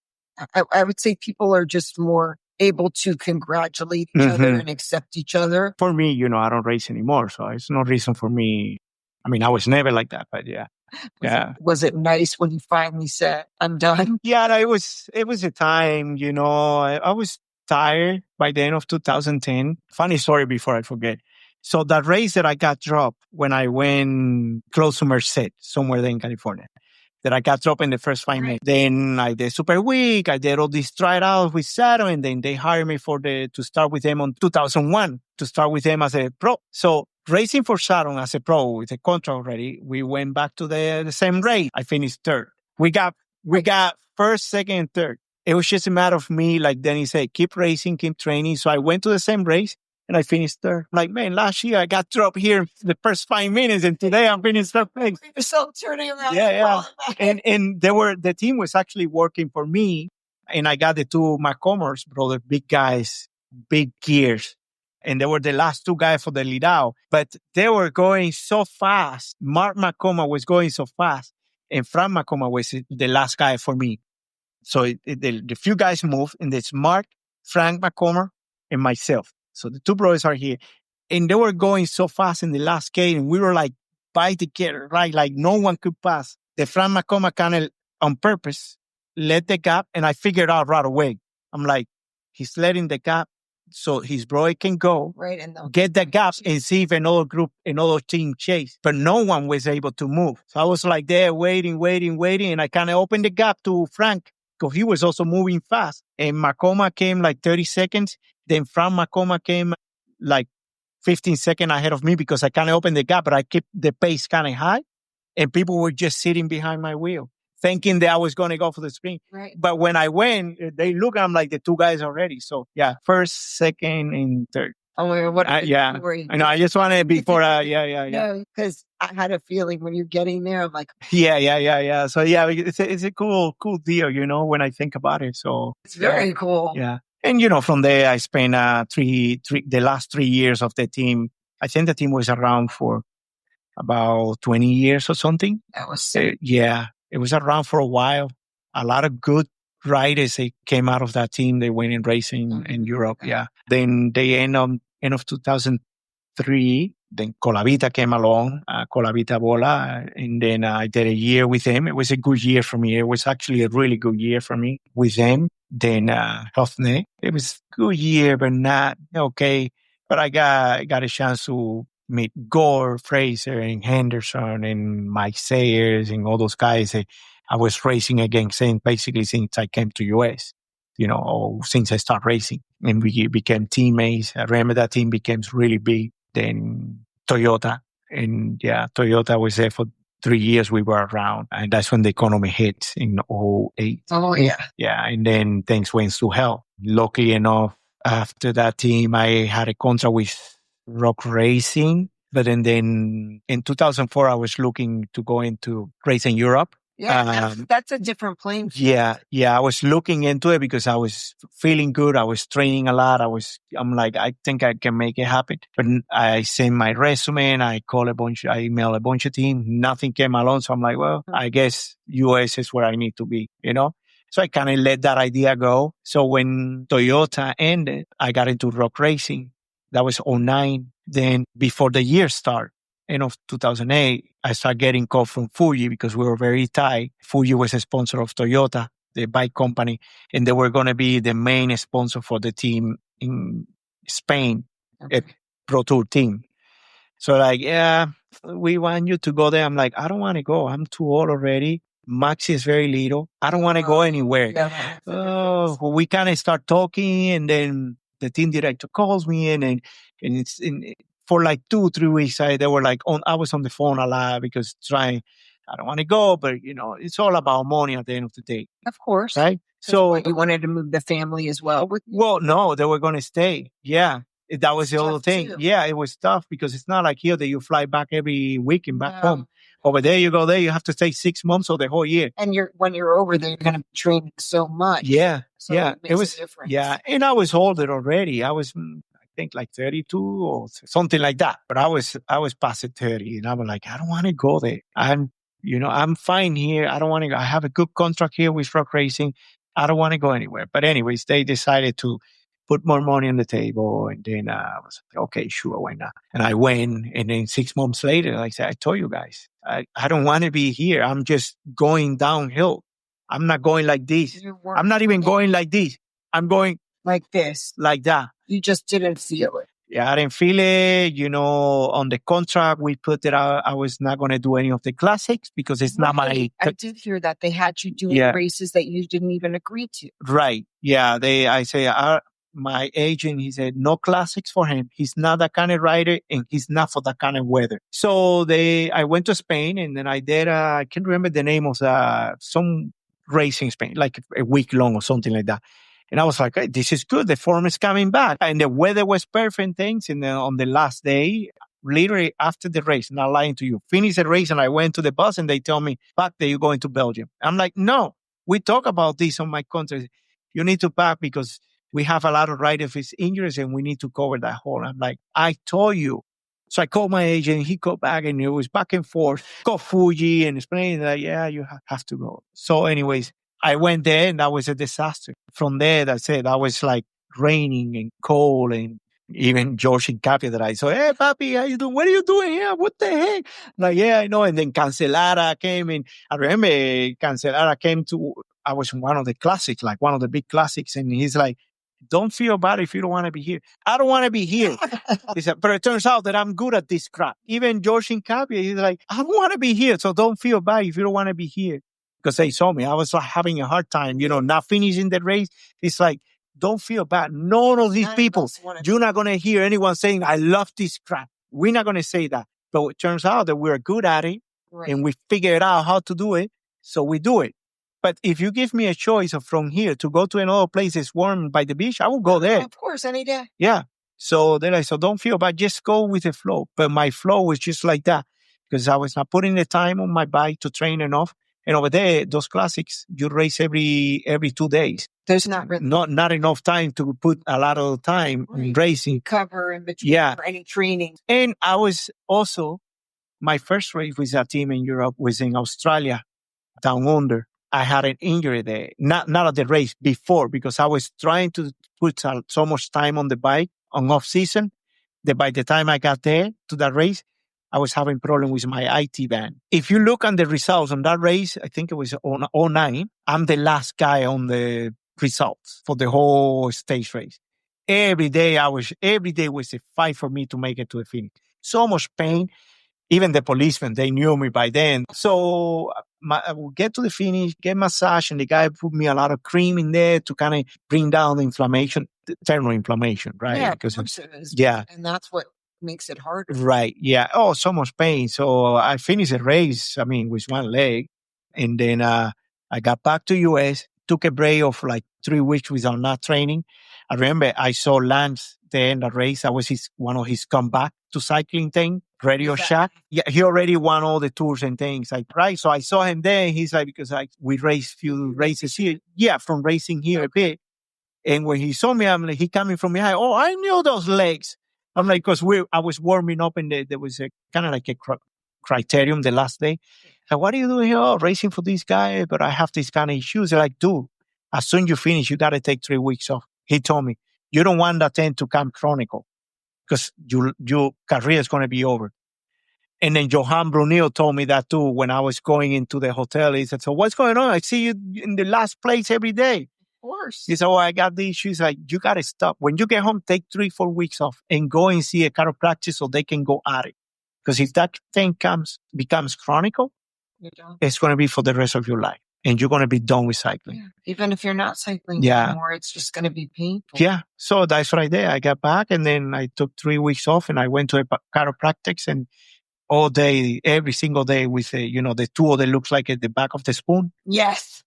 I would say people are just more able to congratulate each other and accept each other.
For me, you know, I don't race anymore, so it's no reason for me. I mean, I was never like that, but
Was it nice when you finally said, I'm done?
Yeah, no, it was a time, you know, I was tired by the end of 2010. Funny story before I forget. So that race that I got dropped when I went close to Merced, somewhere there in California, that I got dropped in the first 5 minutes. Then I did Super Week. I did all these tryouts with Saturn, and then they hired me to start with them on 2001, to start with them as a pro. So racing for Saturn as a pro with a contract already, we went back to the same race. I finished third. We got first, second, and third. It was just a matter of me, like Denny said, keep racing, keep training. So I went to the same race. And I finished third. Like, man, last year I got dropped here in the first 5 minutes, and today I'm finished third place.
You're still turning around.
Yeah. And the team was actually working for me, and I got the two McCommers, brother, big guys, big gears. And they were the last two guys for the lead out, but they were going so fast. Mark McComber was going so fast, and Frank McComber was the last guy for me. So the few guys moved, and it's Mark, Frank McComber, and myself. So the two brothers are here, and they were going so fast in the last gate, and we were like by together, right? Like no one could pass. The Frank McComber kind of on purpose let the gap, and I figured out right away. I'm like, he's letting the gap so his brother can go
and
get the gap and see if another team chase. But no one was able to move. So I was like there waiting, and I kind of opened the gap to Frank because he was also moving fast. And McComber came like 30 seconds. Then Frank McComber came like 15 seconds ahead of me because I kind of opened the gap, but I kept the pace kind of high. And people were just sitting behind my wheel, thinking that I was going to go for the sprint.
Right.
But when I went, they look, I'm like the two guys already. So yeah, first, second, and third.
Oh, what a story.
I know. I just wanted before,
No, because I had a feeling when you're getting there, I'm like,
yeah. So yeah, it's a cool deal, you know, when I think about it. So
it's very cool.
Yeah. And, you know, from there, I spent the last 3 years of the team. I think the team was around for about 20 years or something.
That was sick.
It was around for a while. A lot of good riders came out of that team. They went in racing in Europe. Yeah. Then they end of 2003. Then Colavita came along, Colavita Bola. And then I did a year with them. It was a good year for me. It was actually a really good year for me with them. then Hothne. It was a good year, but not okay. But I got a chance to meet Gore, Fraser, and Henderson, and Mike Sayers, and all those guys. I was racing against basically since I came to US, or since I started racing. And we became teammates. I remember that team became really big. Then Toyota. And Toyota was there for 3 years. We were around. And that's when the economy hit in '08.
Oh, yeah.
Yeah. And then things went to hell. Luckily enough, after that team, I had a contract with Rock Racing. But then in 2004, I was looking to go into racing Europe.
Yeah, that's a different playing field.
Yeah. I was looking into it because I was feeling good. I was training a lot. I'm like, I think I can make it happen. But I sent my resume and I emailed a bunch of teams. Nothing came along. So I'm like, well, I guess US is where I need to be, So I kind of let that idea go. So when Toyota ended, I got into Rock Racing. That was '09. Then before the year started, end of 2008, I started getting calls from Fuji because we were very tight. Fuji was a sponsor of Toyota, the bike company, and they were going to be the main sponsor for the team in Spain, a Pro Tour team. So we want you to go there. I'm like, I don't want to go. I'm too old already. Max is very little. I don't want to go anywhere. We kind of start talking, and then the team director calls me and it's for like 2-3 weeks. They were like I was on the phone a lot because I don't want to go, but it's all about money at the end of the day.
Of course.
Right.
So you wanted to move the family as well with you?
Well, no, they were going to stay. Yeah. That was the other thing. Too. Yeah, it was tough because it's not like here that you fly back every weekend back home. Over there, you go there, you have to stay 6 months or the whole year.
And when you're over there, you're going to be training so much.
Yeah.
So
it was
different.
Yeah. And I was older already. I was, I think, like 32 or something like that. But I was past 30 and I was like, I don't want to go there. I'm fine here. I don't want to go. I have a good contract here with Rock Racing. I don't want to go anywhere. But anyways, they decided to put more money on the table. And then I was like, okay, sure, why not? And I went. And then 6 months later, like I said, I told you guys, I don't want to be here. I'm just going downhill. I'm not going like this. I'm not even going like this. I'm going
like this,
like that.
You just didn't feel it.
Yeah, I didn't feel it. On the contract, we put that I was not going to do any of the classics because it's not my...
I did hear that they had you doing races that you didn't even agree to.
Right. Yeah. My agent, he said, no classics for him. He's not that kind of rider and he's not for that kind of weather. So I went to Spain and then I did, I can't remember the name of some race in Spain, like a week long or something like that. And I was like, hey, this is good. The form is coming back. And the weather was perfect things. And then on the last day, literally after the race, not lying to you, finished the race and I went to the bus and they tell me, pack that you're going to Belgium. I'm like, no, we talk about this on my contract. You need to pack because we have a lot of riders with injuries and we need to cover that hole. I'm like, I told you. So I called my agent. He called back and it was back and forth. Called Fuji and explained that, yeah, you have to go. So anyways, I went there and that was a disaster. From there, that's it. That was like raining and cold and even George and Capia that I saw, hey, papi, how you doing? What are you doing here? What the heck? Like, yeah, I know. And then Cancelara came in. I remember Cancelara came I was in one of the classics, like one of the big classics. And he's like, don't feel bad if you don't want to be here. I don't want to be here. He said, but it turns out that I'm good at this crap. Even George and Capia, he's like, I don't want to be here. So don't feel bad if you don't want to be here. Because they saw me. I was like having a hard time, not finishing the race. It's like, don't feel bad. None of these people, you're not going to hear anyone saying, I love this crap. We're not going to say that. But it turns out that we're good at it and we figured out how to do it. So we do it. But if you give me a choice of from here to go to another place that's warm by the beach, I will go there.
Of course, any day.
Yeah. So then I said, don't feel bad. Just go with the flow. But my flow was just like that because I was not putting the time on my bike to train enough. And over there, those classics, you race every 2 days.
There's not really
not enough time to put a lot of time in racing.
Cover in between for any training.
And I was also, my first race with that team in Europe was in Australia, down under. I had an injury there, not at the race, before, because I was trying to put so much time on the bike on off season that by the time I got there to that race, I was having problem with my IT band. If you look on the results on that race, I think it was on '09, I'm the last guy on the results for the whole stage race. Every day was a fight for me to make it to the finish. So much pain. Even the policemen, they knew me by then. So I would get to the finish, get massage, and the guy put me a lot of cream in there to kind of bring down the inflammation, the thermal inflammation, right?
Yeah,
because
of course it is.
Yeah.
And that's what makes it harder.
Right. Yeah. Oh, so much pain. So I finished the race, I mean, with one leg. And then I got back to US, took a break of like 3 weeks without not training. I remember I saw Lance there in the race. I was one of his comeback to cycling thing, Radio Shack. Yeah, he already won all the tours and things. Like, right. So I saw him there. And he's like, because we raced few races here. Yeah, from racing here a bit. And when he saw me, I'm like, he coming from behind. Oh, I knew those legs. I'm like, because I was warming up and there was a kind of like a criterium the last day. And what are you doing here? Oh, racing for this guy, but I have these kind of issues. They're like, dude, as soon as you finish, you got to take 3 weeks off. He told me, you don't want that thing to come chronicle because your career is going to be over. And then Johan Brunel told me that too when I was going into the hotel. He said, so what's going on? I see you in the last place every day.
Of course.
He said, oh, I got these issues. Like, you got to stop. When you get home, take 3-4 weeks off and go and see a chiropractor so they can go at it. Because if that thing becomes chronical, it's going to be for the rest of your life. And you're going to be done with cycling.
Yeah. Even if you're not cycling anymore, it's just going to be painful.
Yeah. So that's what I did. I got back and then I took 3 weeks off and I went to a chiropractic and all day, every single day with the tool that looks like at the back of the spoon.
Yes.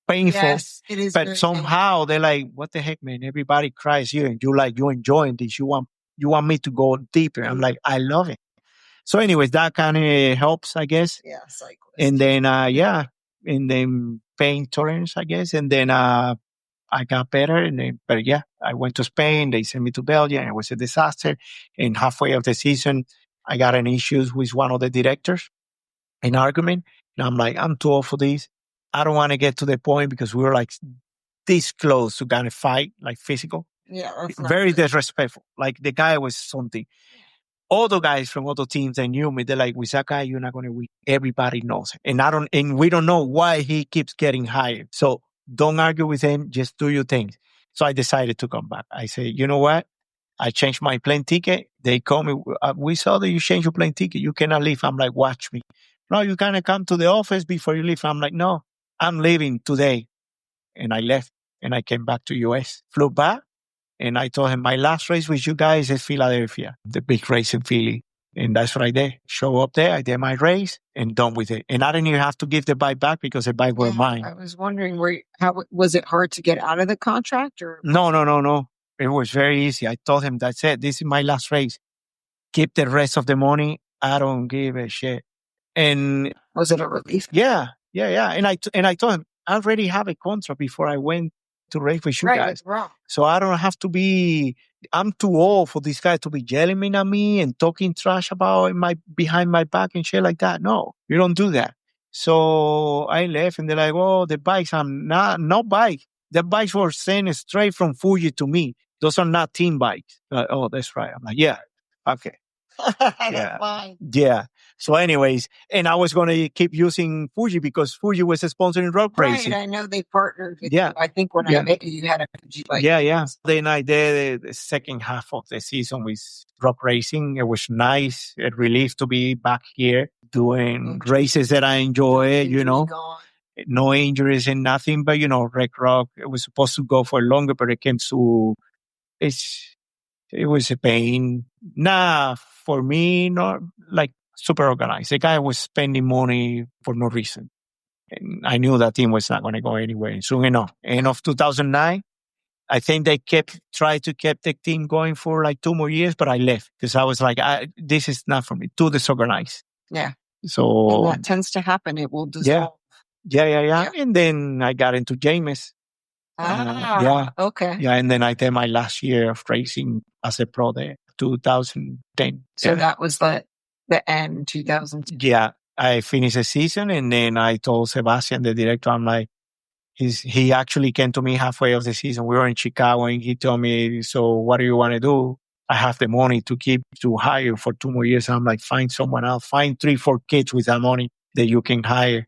Painful.
Yes, it is.
But somehow they're like, what the heck, man? Everybody cries here and you're enjoying this. You want me to go deeper. I'm like, I love it. So anyways, that kind of helps, I guess.
Yeah, cyclist.
And then, and then pain tolerance, I guess. And then I got better. But yeah, I went to Spain. They sent me to Belgium. It was a disaster. And halfway of the season, I got an issues with one of the directors, an argument. And I'm like, I'm too old for this. I don't want to get to the point because we were like this close to kind of fight, like physical.
Yeah.
Very disrespectful. Like the guy was something. All the guys from other teams that knew me, they're like, with that guy, you're not going to win. Everybody knows it. And we don't know why he keeps getting hired. So don't argue with him. Just do your thing. So I decided to come back. I say, you know what? I changed my plane ticket. They call me. We saw that you changed your plane ticket. You cannot leave. I'm like, watch me. No, you kind of come to the office before you leave. I'm like, no, I'm leaving today. And I left and I came back to US, flew back. And I told him, my last race with you guys is Philadelphia, the big race in Philly. And that's what I did. Show up there, I did my race and done with it. And I didn't even have to give the bike back because the bike was mine.
I was wondering, how was it hard to get out of the contract? Or
No. It was very easy. I told him, that's it. This is my last race. Keep the rest of the money. I don't give a shit. And
was it a relief?
Yeah. And I told him, I already have a contract before I went to race with you guys.
Right.
So I don't have to I'm too old for this guy to be yelling at me and talking trash about behind my back and shit like that. No, you don't do that. So I left and they're like, oh, the bikes, I'm no bike. The bikes were sent straight from Fuji to me. Those are not team bikes. Oh, that's right. I'm like, yeah, okay.
That's fine.
Yeah. So anyways, and I was going to keep using Fuji because Fuji was sponsoring rock racing.
Right, I know they partnered with you. I think when I met you, you had a Fuji bike.
Yeah. Then I did the second half of the season with rock racing. It was nice, a relief to be back here doing races that I enjoy, no injuries and nothing, but rec rock. It was supposed to go for longer, but it came to, it was a pain. Nah, for me, not like super organized. The guy was spending money for no reason. And I knew that team was not going to go anywhere soon enough. End of 2009, I think they tried to keep the team going for like 2 more years, but I left because I was like, this is not for me. Too disorganized.
Yeah.
So
and that tends to happen. It will dissolve.
Yeah. And then I got into James.
Okay.
Yeah, and then I did my last year of racing as a pro there, 2010.
So that was the end, 2010.
Yeah, I finished the season and then I told Sebastian, the director, I'm like, he actually came to me halfway of the season. We were in Chicago and he told me, so what do you want to do? I have the money to hire for 2 more years. I'm like, find someone else, find 3-4 kids with that money that you can hire.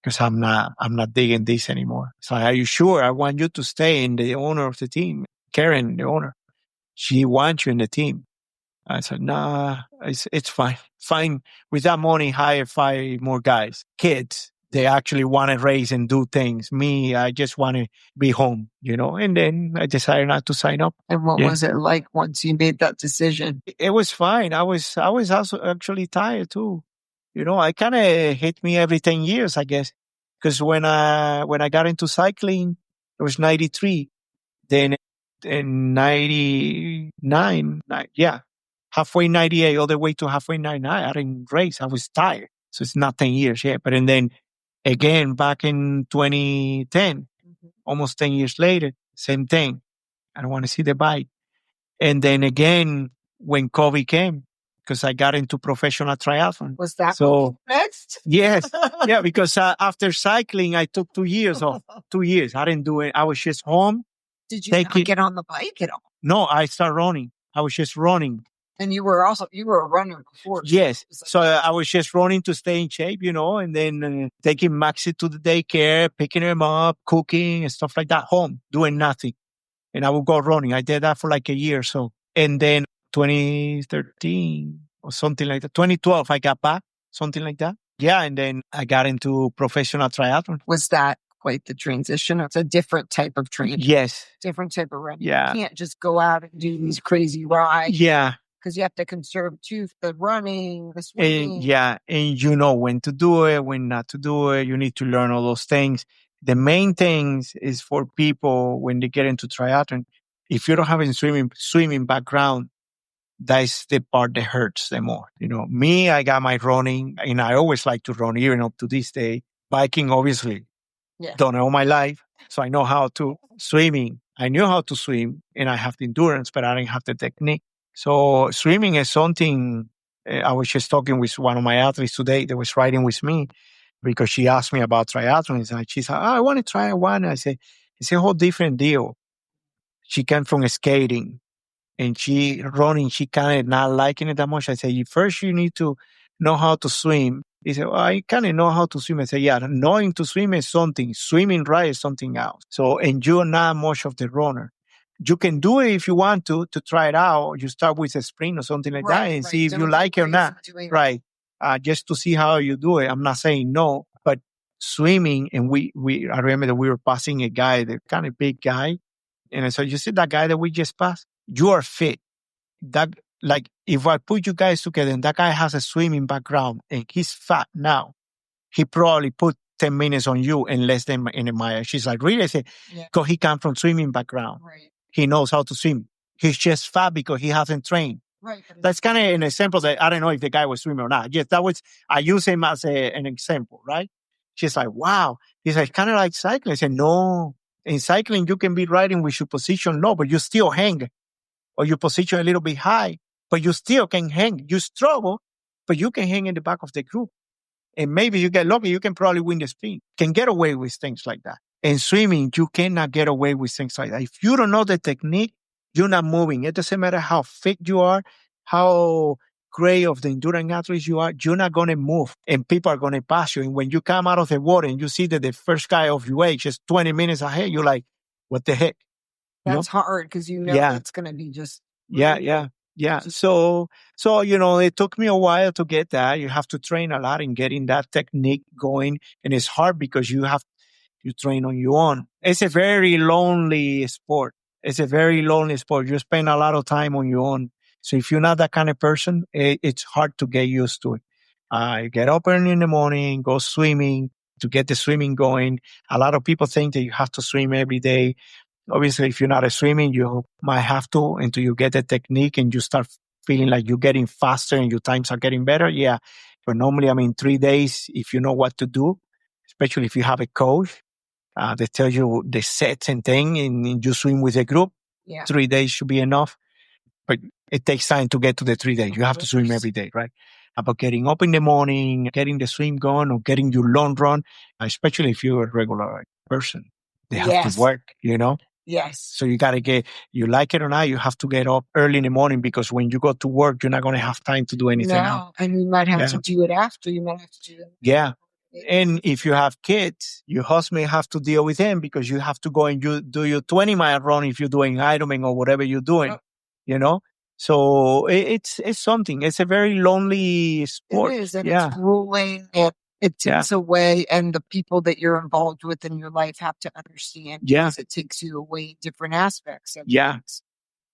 because I'm not digging this anymore. So are you sure? I want you to stay. And the owner of the team, Karen, the owner, she wants you in the team. I said, nah, it's fine. Fine. With that money, hire 5 more guys, kids. They actually want to race and do things. Me, I just want to be home, and then I decided not to sign up.
And what was it like once you made that decision?
It was fine. I was also actually tired too. I kind of hit me every 10 years, I guess. Because when I got into cycling, it was 93. Then in 99, halfway 98, all the way to halfway 99, I didn't race. I was tired. So it's not 10 years yet. But and then again, back in 2010, almost 10 years later, same thing. I don't want to see the bike. And then again, when COVID came, because I got into professional triathlon.
Was that so next?
Yes. Yeah, because after cycling, I took 2 years off. 2 years. I didn't do it. I was just home.
Did you not get on the bike at all?
No, I started running. I was just running.
And you were a runner before.
Yes. So I was just running to stay in shape, and then taking Maxi to the daycare, picking him up, cooking and stuff like that, home, doing nothing. And I would go running. I did that for like a year or so. And then 2013 or something like that, 2012, I got back, something like that. Yeah. And then I got into professional triathlon.
Was that quite the transition? It's a different type of training.
Yes.
Different type of running.
Yeah.
You can't just go out and do these crazy rides.
Yeah.
Because you have to conserve too the running, the swimming.
And you know when to do it, when not to do it. You need to learn all those things. The main things is for people when they get into triathlon, if you don't have a swimming background, that's the part that hurts them more. Me, I got my running, and I always like to run, even up to this day. Biking, obviously, done it all my life, so I know how to. Swimming, I knew how to swim, and I have the endurance, but I didn't have the technique. So swimming is something. I was just talking with one of my athletes today that was riding with me because she asked me about triathlons, and she said, I want to try one. I said, it's a whole different deal. She came from skating. And she running, she kind of not liking it that much. I say, first you need to know how to swim. He said, well, I kind of know how to swim. I say, yeah, knowing to swim is something. Swimming right is something else. So, and you're not much of the runner. You can do it if you want to try it out. You start with a sprint or something like that and see if you like it or not. Right. Just to see how you do it. I'm not saying no, but swimming, and I remember that we were passing a guy, the kind of big guy. And I said, you see that guy that we just passed? You are fit. That, like, if I put you guys together and that guy has a swimming background and he's fat now, he probably put 10 minutes on you in less than in a mile. She's like, really? I said, because he comes from swimming background. Right. He knows how to swim. He's just fat because he hasn't trained. Right. That's kind of an example that I don't know if the guy was swimming or not. Yes, I use him as an example, right? She's like, wow. He's like, kind of like cycling. I said, no. In cycling, you can be riding with your position low, but you still hang. Or you position a little bit high, but you still can hang. You struggle, but you can hang in the back of the group. And maybe you get lucky, you can probably win the sprint. Can get away with things like that. In swimming, you cannot get away with things like that. If you don't know the technique, you're not moving. It doesn't matter how fit you are, how great of the endurance athletes you are, you're not going to move. And people are going to pass you. And when you come out of the water and you see that the first guy of your age is 20 minutes ahead, you're like, what the heck?
That's hard because that's going to be just.
Yeah. So, it took me a while to get that. You have to train a lot in getting that technique going. And it's hard because you train on your own. It's a very lonely sport. You spend a lot of time on your own. So if you're not that kind of person, it's hard to get used to it. You get up early in the morning, go swimming to get the swimming going. A lot of people think that you have to swim every day. Obviously, if you're not a swimming, you might have to until you get the technique and you start feeling like you're getting faster and your times are getting better. Yeah. But normally, 3 days, if you know what to do, especially if you have a coach, they tell you the sets and thing and you swim with a group, 3 days should be enough. But it takes time to get to the 3 days. You have to swim every day, right? About getting up in the morning, getting the swim going or getting your long run, especially if you're a regular person. They have to work,
Yes.
So you got to you like it or not, you have to get up early in the morning because when you go to work, you're not going to have time to do anything else.
And you might have to do it after. You might have to do it.
Yeah. And if you have kids, your husband have to deal with them because you have to go and you do your 20-mile run if you're doing Ironman or whatever you're doing, you know? So it's something. It's a very lonely sport.
It is, and it's grueling, and it takes away, and the people that you're involved with in your life have to understand because it takes you away different aspects of things.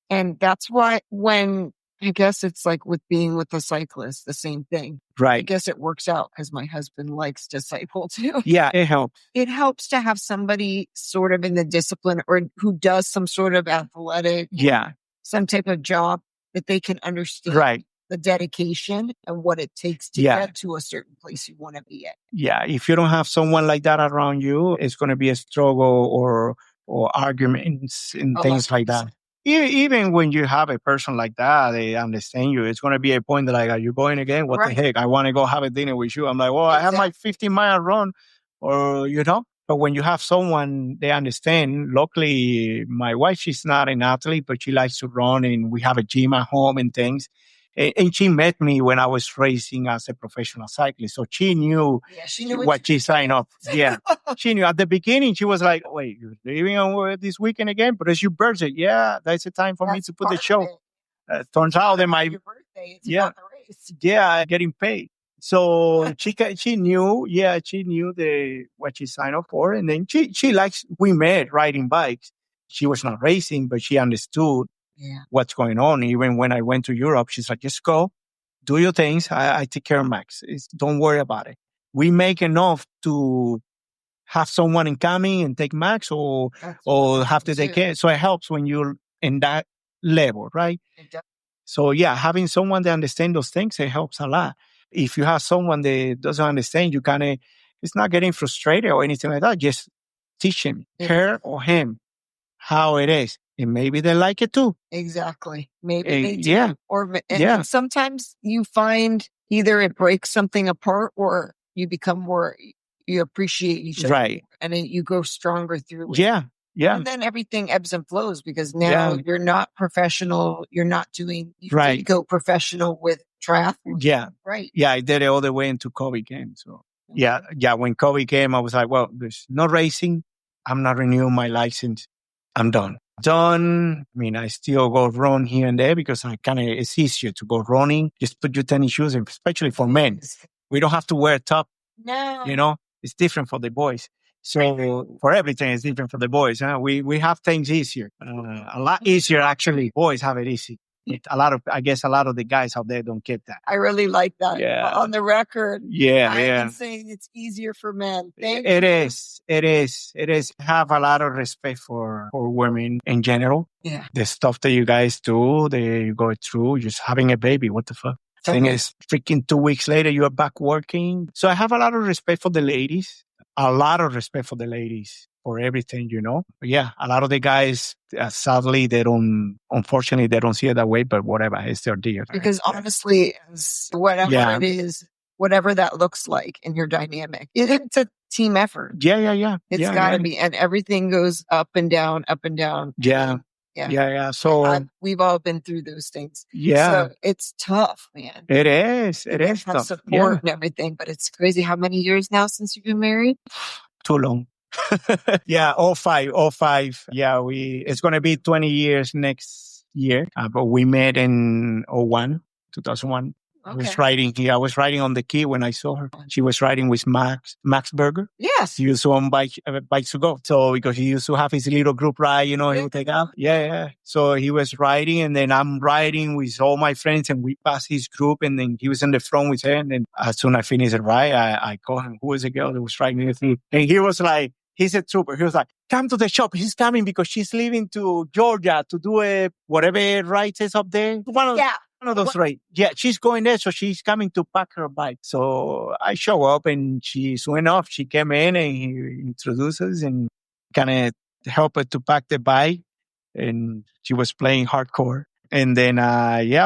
And that's why when I guess it's like with being with a cyclist, the same thing.
Right.
I guess it works out because my husband likes to cycle too.
Yeah, it helps.
It helps to have somebody sort of in the discipline or who does some sort of athletic, some type of job that they can understand the dedication and what it takes to get to a certain place you want to be at.
Yeah, if you don't have someone like that around you, it's going to be a struggle or arguments and things like that. Even when you have a person like that, they understand you. It's going to be a point that like, are you going again? What the heck? I want to go have a dinner with you. I'm like, well, I have my 50-mile run or, But when you have someone, they understand. Luckily, my wife, she's not an athlete, but she likes to run and we have a gym at home and things. And she met me when I was racing as a professional cyclist. So she knew, what she signed up. Yeah. She knew at the beginning, she was like, wait, you're leaving on this weekend again? But it's your birthday. Yeah, that's the time for me to put the show. Turns out that my birthday, it's about the race. Yeah, getting paid. So she knew, she knew what she signed up for. And then we met riding bikes. She was not racing, but she understood what's going on. Even when I went to Europe, she's like, just go, do your things. I take care of Max. Don't worry about it. We make enough to have someone in coming and take Max or have to take care. So it helps when you're in that level, right? So having someone that understands those things, it helps a lot. If you have someone that doesn't understand, you it's not getting frustrated or anything like that. Just teach him, her or him, how it is. And maybe they like it too.
Exactly. Maybe they do. And sometimes you find either it breaks something apart or you become more, you appreciate each other. Right. And then you go stronger through it. Yeah. Yeah. And then everything ebbs and flows because now you're not professional. You're not doing, you did go professional with triathlon. Yeah. Right. Yeah. I did it all the way into COVID came. So when COVID came, I was like, well, there's no racing. I'm not renewing my license. I'm done. I mean, I still go run here and there because it's easier to go running. Just put your tennis shoes, especially for men. We don't have to wear top. No. It's different for the boys. So for everything, it's different for the boys. Huh? We have things easier, a lot easier actually. Boys have it easy. I guess a lot of the guys out there don't get that. I really like that. Yeah. On the record. Yeah. I've been saying it's easier for men. It is. It is. Have a lot of respect for women in general. Yeah. The stuff that you guys do, you go through, just having a baby. What the fuck? Thing is, freaking 2 weeks later, you're back working. So I have a lot of respect for the ladies. A lot of respect for the ladies. For everything, But a lot of the guys, sadly, unfortunately, they don't see it that way, but whatever, it's their deal. Because honestly, whatever it is, whatever that looks like in your dynamic, it's a team effort. Yeah. It's gotta be. And everything goes up and down, up and down. Yeah. Yeah. So we've all been through those things. Yeah. So it's tough, man. It is. It is tough. Support and everything, but it's crazy. How many years now since you've been married? Too long. All five. Yeah, it's going to be 20 years next year. But we met in 2001. Okay. I was riding on the quay when I saw her. She was riding with Max Berger. Yes. He used to own bikes to go. So because he used to have his little group ride, he would take out. Yeah. So he was riding and then I'm riding with all my friends and we passed his group and then he was in the front with her. And then as soon as I finished the ride, I called him, who is the girl that was riding with me? And he was like, he's a trooper. He was like, come to the shop. He's coming because she's leaving to Georgia to do whatever rides is up there. One of those rides. Yeah, she's going there. So she's coming to pack her bike. So I show up and she went off. She came in and he introduced us and kind of helped her to pack the bike. And she was playing hardcore. And then,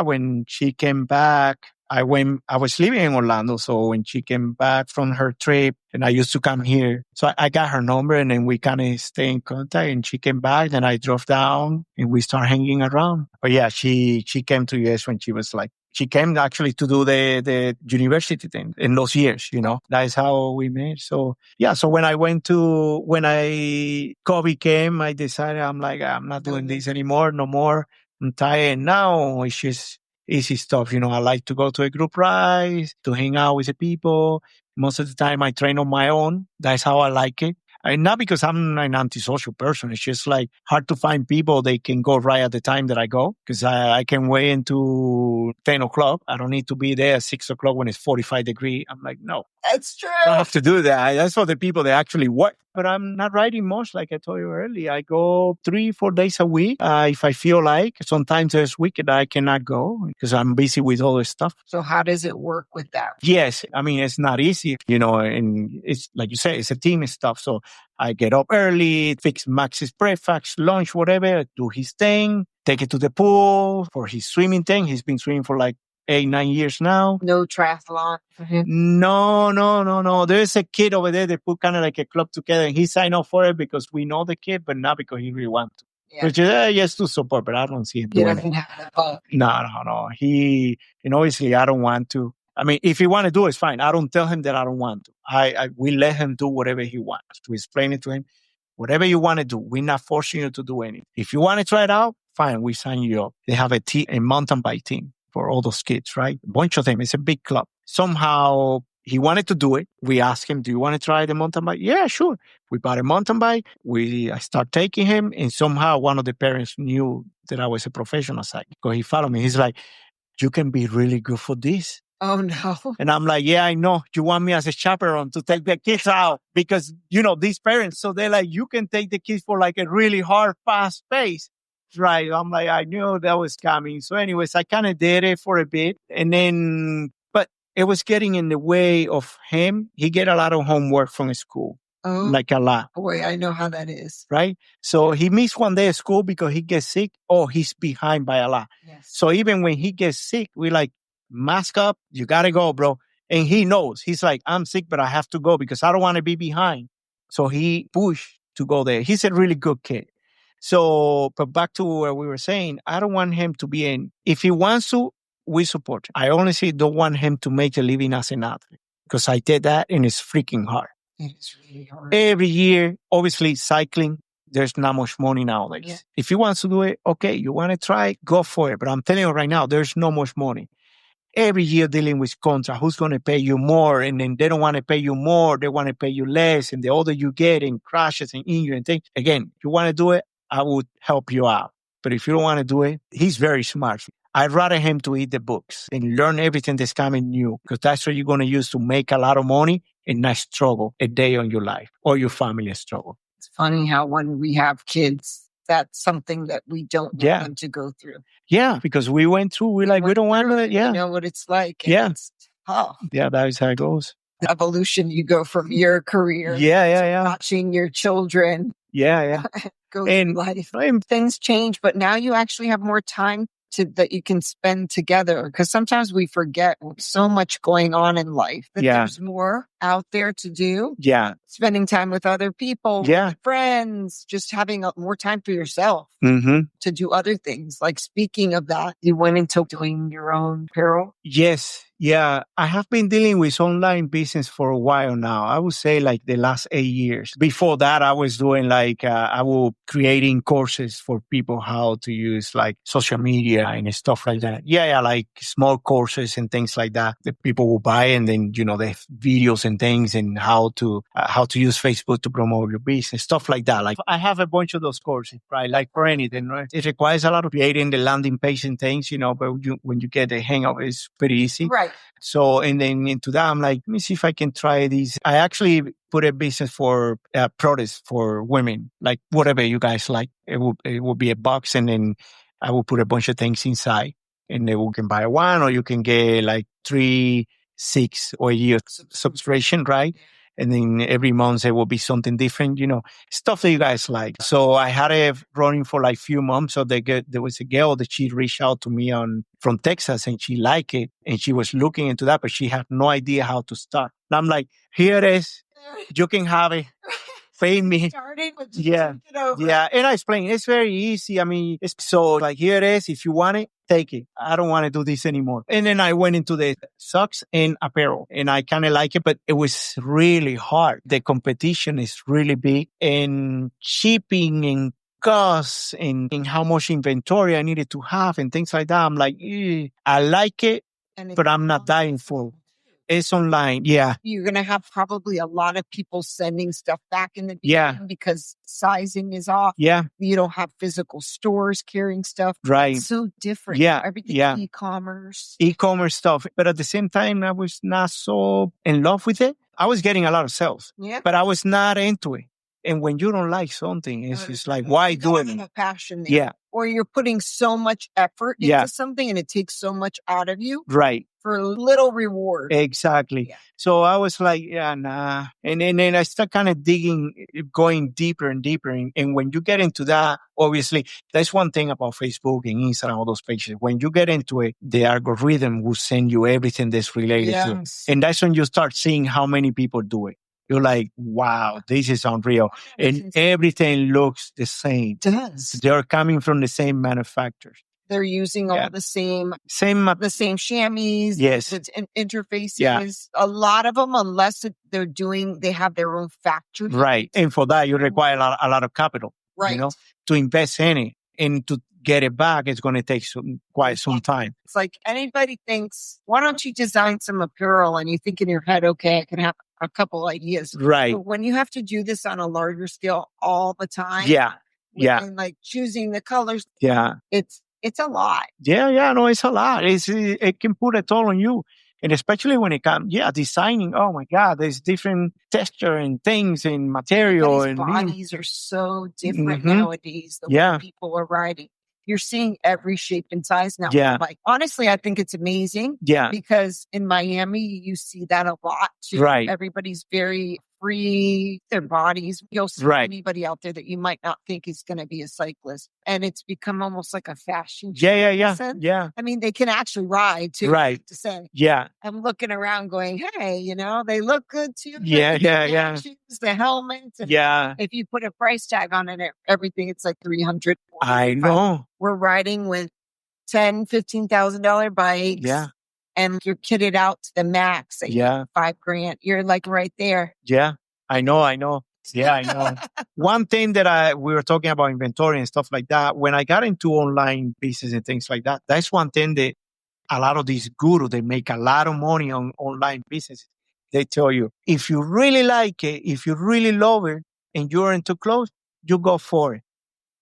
when she came back, I was living in Orlando. So when she came back from her trip and I used to come here, so I got her number and then we kind of stay in contact and she came back. Then I drove down and we started hanging around. But she came to US when she was like
She came actually to do the university thing in those years, That is how we met. So, yeah. So when COVID came, I decided, I'm like, I'm not doing this anymore. No more. I'm tired. Now it's just easy stuff. I like to go to a group ride, to hang out with the people. Most of the time I train on my own. That's how I like it. And not because I'm an antisocial person. It's just like hard to find people they can go right at the time that I go because I can wait until 10 o'clock. I don't need to be there at 6 o'clock when it's 45 degrees. I'm like, no.
That's true.
I don't have to do that. That's for the people that actually work. But I'm not riding much, like I told you earlier. I go 3-4 days a week if I feel like. Sometimes there's weekend I cannot go because I'm busy with other stuff.
So how does it work with that?
Yes. I mean, it's not easy, and it's like you say, it's a team stuff. So I get up early, fix Max's breakfast, lunch, whatever, do his thing, take it to the pool for his swimming thing. He's been swimming for like 8-9 years now.
No triathlon for him?
No. There's a kid over there that put kind of like a club together and he signed up for it because we know the kid, but not because he really wants to. Yeah. Which is, yes, to support, but I don't see him doing it.
He doesn't have the bug.
No. Obviously I don't want to. I mean, if he want to do it, it's fine. I don't tell him that I don't want to. We let him do whatever he wants. We explain it to him. Whatever you want to do, we're not forcing you to do anything. If you want to try it out, fine, we sign you up. They have a mountain bike team for all those kids, right? A bunch of them. It's a big club. Somehow he wanted to do it. We asked him, do you want to try the mountain bike? Yeah, sure. We bought a mountain bike. I start taking him. And somehow one of the parents knew that I was a professional cyclist. Because he followed me. He's like, you can be really good for this.
Oh, no.
And I'm like, yeah, I know. You want me as a chaperone to take the kids out because, these parents, so they're like, you can take the kids for like a really hard, fast pace. Right. I'm like, I knew that was coming. So anyways, I kind of did it for a bit and then, but it was getting in the way of him. He get a lot of homework from school. Oh, like a lot.
Boy, I know how that is.
Right? So he missed one day of school because he gets sick. Oh, he's behind by a lot. Yes. So even when he gets sick, we like, mask up. You got to go, bro. And he knows. He's like, I'm sick, but I have to go because I don't want to be behind. So he pushed to go there. He's a really good kid. So, but back to what we were saying, I don't want him to be if he wants to, we support him. I honestly don't want him to make a living as an athlete because I did that and it's freaking hard.
It is really hard.
Every year, obviously cycling, there's not much money nowadays. Yeah. If he wants to do it, okay, you want to try, go for it. But I'm telling you right now, there's no much money. Every year dealing with contract, who's going to pay you more? And then they don't want to pay you more. They want to pay you less. And the older you get and crashes and injury and things. Again, if you want to do it, I would help you out. But if you don't want to do it, he's very smart. I'd rather him to eat the books and learn everything that's coming new because that's what you're going to use to make a lot of money and not struggle a day on your life or your family struggle.
It's funny how when we have kids, that's something that we don't want them to go through.
Yeah, because we went through, we don't want to,
You know what it's like.
Yeah.
It's tough.
Yeah, that is how it goes.
The evolution, you go from your career to watching your children go through life. Things change, but now you actually have more time that you can spend together because sometimes we forget so much going on in life that there's more out there to do.
Yeah.
Spending time with other people, with friends, just having more time for yourself to do other things. Like speaking of that, you went into doing your own apparel?
Yes. Yeah. I have been dealing with online business for a while now. I would say like the last 8 years. Before that, I was doing I was creating courses for people how to use like social media and stuff like that. Yeah. Like small courses and things like that people will buy. And then, they have videos and things and how to use Facebook to promote your business, stuff like that. Like I have a bunch of those courses, right? Like for anything, right? It requires a lot of creating the landing page and things, but when you get the hang of it, it's pretty easy.
Right.
So, and then into that, I'm like, let me see if I can try these. I actually put a business for products for women, like whatever you guys like. It will be a box and then I will put a bunch of things inside and then you can buy one or you can get like 3, 6 or a year subscription, right? And then every month there will be something different, stuff that you guys like. So I had it running for like few months. So there was a girl that she reached out to me from Texas and she liked it and she was looking into that, but she had no idea how to start. And I'm like, here it is. You can have it. pay me.
Starting with
Yeah.
it over.
Yeah. And I explained it's very easy. I mean, it's so like here it is. If you want it, take it. I don't want to do this anymore. And then I went into the socks and apparel and I kind of like it, but it was really hard. The competition is really big and shipping and costs and how much inventory I needed to have and things like that. I'm like, I like it, but I'm not dying for. It's online. Yeah.
You're going to have probably a lot of people sending stuff back in the beginning because sizing is off.
Yeah.
You don't have physical stores carrying stuff.
Right.
It's so different.
Yeah.
Everything e-commerce.
E-commerce stuff. But at the same time, I was not so in love with it. I was getting a lot of sales, but I was not into it. And when you don't like something, it's just like, why do it?
You have a passion there.
Yeah.
Or you're putting so much effort into something and it takes so much out of you.
Right.
For little reward.
Exactly. Yeah. So I was like, yeah, nah. And then I start kind of going deeper and deeper. And when you get into that, obviously, that's one thing about Facebook and Instagram, all those pages. When you get into it, the algorithm will send you everything that's related to it. And that's when you start seeing how many people do it. You're like, wow, this is unreal. And everything looks the same.
It does.
They're coming from the same manufacturers.
They're using all the same chamois,
yes,
interfaces. Yeah. A lot of them, unless they have their own factory.
Right. And for that, you require a lot of capital.
Right.
You know, to invest in it and to get it back, it's going to take quite some time.
It's like anybody thinks, why don't you design some apparel? And you think in your head, okay, I can have a couple ideas.
Right.
But when you have to do this on a larger scale all the time.
Yeah. Yeah.
And like choosing the colors.
Yeah.
It's a lot.
Yeah, no, it's a lot. It can put a toll on you. And especially when it comes, designing, oh my God, there's different texture and things and material.
And bodies are so different nowadays, the way people are riding. You're seeing every shape and size now.
Yeah.
Like, honestly, I think it's amazing.
Yeah.
Because in Miami, you see that a lot too.
Right.
Everybody's very free, their bodies. You'll see anybody out there that you might not think is going to be a cyclist. And it's become almost like a fashion show.
Yeah.
I mean, they can actually ride too.
Right.
To say.
Yeah.
I'm looking around going, hey, they look good too.
Yeah.
The helmets. If you put a price tag on it, everything, it's like $300.
I know.
We're riding with $10,000, $15,000 bikes.
Yeah.
And you're kitted out to the max. $5,000. You're like right there.
Yeah. I know. Yeah, I know. One thing that we were talking about inventory and stuff like that. When I got into online business and things like that, that's one thing that a lot of these gurus, they make a lot of money on online businesses. They tell you, if you really like it, if you really love it and you're into clothes, you go for it.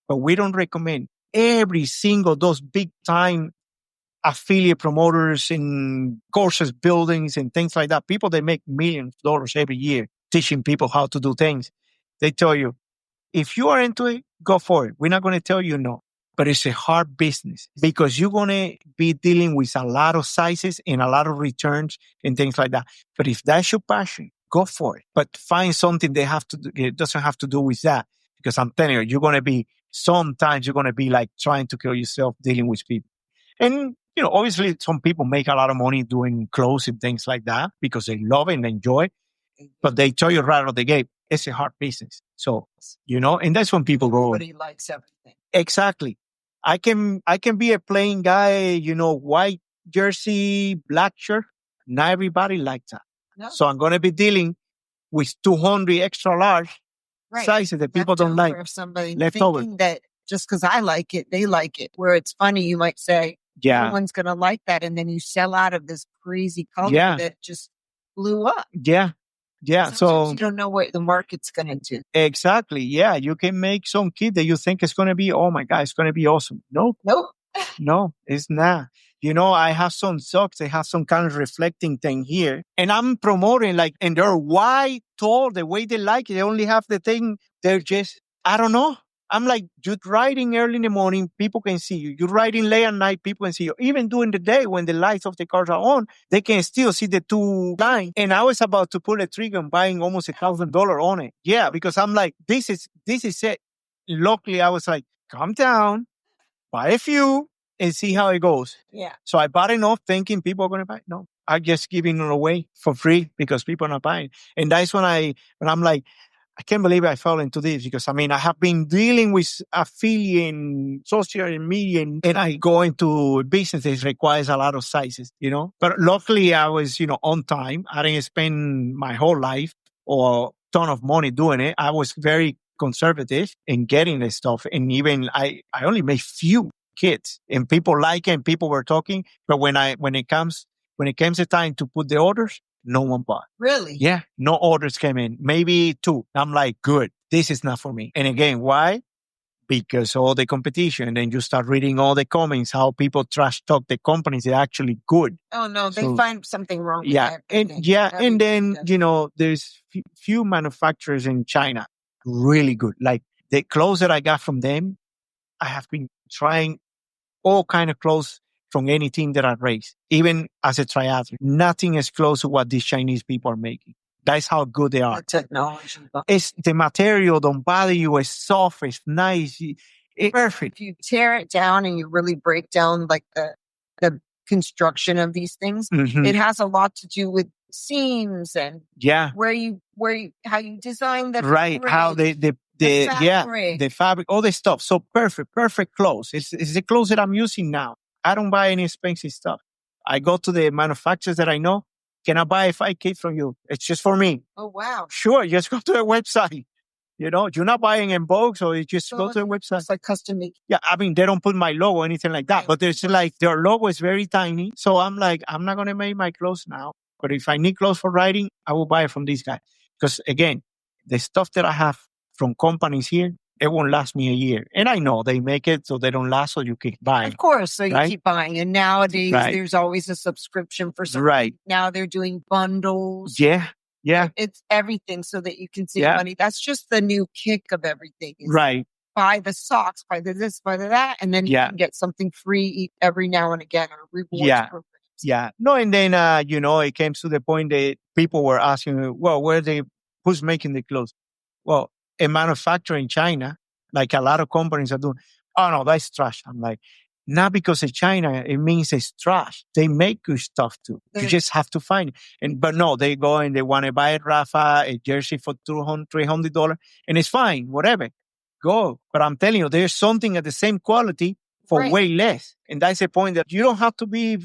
But we don't recommend every single, those big time affiliate promoters in courses, buildings and things like that. People, they make millions of dollars every year teaching people how to do things. They tell you, if you are into it, go for it. We're not going to tell you no. But it's a hard business because you're going to be dealing with a lot of sizes and a lot of returns and things like that. But if that's your passion, go for it. But find something it doesn't have to do with that. Because I'm telling you, sometimes you're going to be like trying to kill yourself dealing with people. And, obviously some people make a lot of money doing clothes and things like that because they love it and enjoy it. But they tell you right out of the gate, it's a hard business. So, and that's when people go.
Everybody likes everything.
Exactly. I can be a plain guy, white jersey, black shirt. Not everybody likes that. No. So I'm going to be dealing with 200 extra large sizes that people don't like.
If somebody
leftover.
Thinking that just because I like it, they like it. Where it's funny, you might say, no one's going to like that. And then you sell out of this crazy color that just blew up.
Yeah.
Sometimes so you don't know what the market's going to do.
Exactly. Yeah. You can make some kid that you think is going to be, oh my God, it's going to be awesome. Nope. No, it's not. I have some socks. They have some kind of reflecting thing here. And I'm promoting and they're wide, tall, the way they like it. They only have the thing. They're just, I don't know. I'm like, you're riding early in the morning, people can see you. You're riding late at night, people can see you. Even during the day when the lights of the cars are on, they can still see the two lines. And I was about to pull a trigger and buying almost $1,000 on it. Yeah, because I'm like, this is it. Luckily, I was like, calm down, buy a few and see how it goes.
Yeah.
So I bought enough thinking people are going to buy it. No, I'm just giving it away for free because people are not buying. And that's when I'm like, I can't believe I fell into this because I have been dealing with affiliate and social media and I go into business that requires a lot of sizes, but luckily I was, on time. I didn't spend my whole life or ton of money doing it. I was very conservative in getting this stuff. And even I only made few kits and people like it and people were talking. But when it comes the time to put the orders, no one bought.
Really?
Yeah, no orders came in. Maybe 2. I'm like, good. This is not for me. And again, why? Because all the competition. And then you start reading all the comments, how people trash talk the companies. They're actually good.
Oh, no, they find something wrong with everything.
And then, there's few manufacturers in China, really good. Like the clothes that I got from them, I have been trying all kind of clothes from any team that I race, even as a triathlete. Nothing is close to what these Chinese people are making. That's how good they are.
The technology.
It's the material don't bother you. It's soft. It's nice. It's perfect.
If you tear it down and you really break down like the construction of these things, it has a lot to do with seams and how you design the
right.
fabric,
How the fabric, all this stuff. So perfect clothes. It's the clothes that I'm using now. I don't buy any expensive stuff. I go to the manufacturers that I know. Can I buy 5 kits from you? It's just for me.
Oh, wow.
Sure. Just go to the website. You're not buying in bulk, so you just go to the website.
It's like custom made.
Yeah, they don't put my logo or anything like that, but there's like their logo is very tiny. So I'm like, I'm not going to make my clothes now. But if I need clothes for riding, I will buy it from these guys. Because again, the stuff that I have from companies here, it won't last me a year. And I know they make it so they don't last, so you keep buying.
Of course, so you keep buying. And nowadays, there's always a subscription for something.
Right.
Now they're doing bundles.
Yeah.
It's everything so that you can save money. That's just the new kick of everything.
Right.
Buy the socks, buy the this, buy the that, and then you can get something free every now and again or rewards programs.
Yeah. No, and then, it came to the point that people were asking, well, who's making the clothes? Well, a manufacturer in China, like a lot of companies are doing, oh no, that's trash. I'm like, not because of China, it means it's trash. They make good stuff too. You just have to find it. But no, they go and they want to buy a jersey for $200, $300, and it's fine, whatever. Go. But I'm telling you, there's something at the same quality for way less. And that's the point that you don't have to be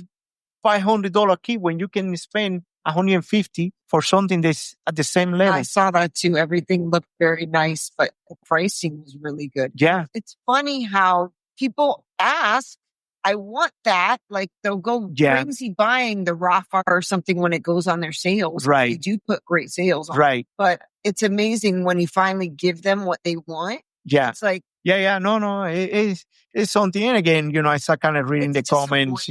$500 kit when you can spend $150 for something that's at the same level.
I saw that too. Everything looked very nice, but the pricing was really good.
Yeah.
It's funny how people ask, I want that. Like they'll go crazy buying the Rafa or something when it goes on their sales.
Right.
They do put great sales on.
Right.
But it's amazing when you finally give them what they want.
Yeah.
It's like,
no. It's something. And again, I start kind of reading the comments.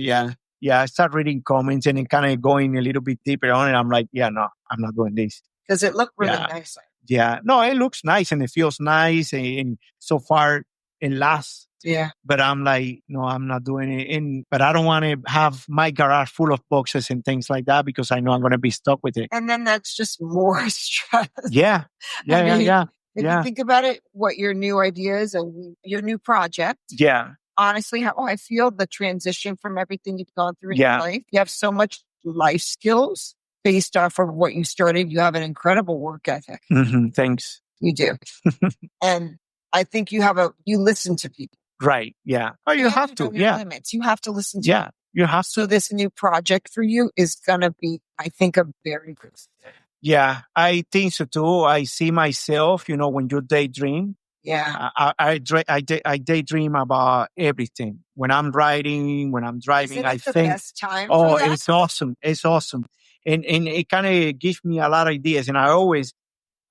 Yeah, I start reading comments and then kind of going a little bit deeper on it. I'm like, no, I'm not doing this.
Because it looked really nice.
Yeah, no, it looks nice and it feels nice. And so far it lasts.
Yeah.
But I'm like, no, I'm not doing it. But I don't want to have my garage full of boxes and things like that because I know I'm going to be stuck with it.
And then that's just more stress.
Yeah. If
you think about it, what your new ideas and your new project.
Yeah.
Honestly, how I feel the transition from everything you've gone through in your life. You have so much life skills based off of what you started. You have an incredible work ethic.
Mm-hmm. Thanks.
You do. And I think you listen to people.
Right. Yeah. Oh, you have to. Yeah.
Limits. You have to listen to them.
You have to.
So this new project for you is going to be, I think, a very good.
Yeah, I think so too. I see myself, when you daydream.
Yeah.
I daydream about everything. When I'm riding, when I'm driving,
Isn't
I
it the
think,
best time
oh,
for that?
it's awesome. It's awesome. And it kind of gives me a lot of ideas. And I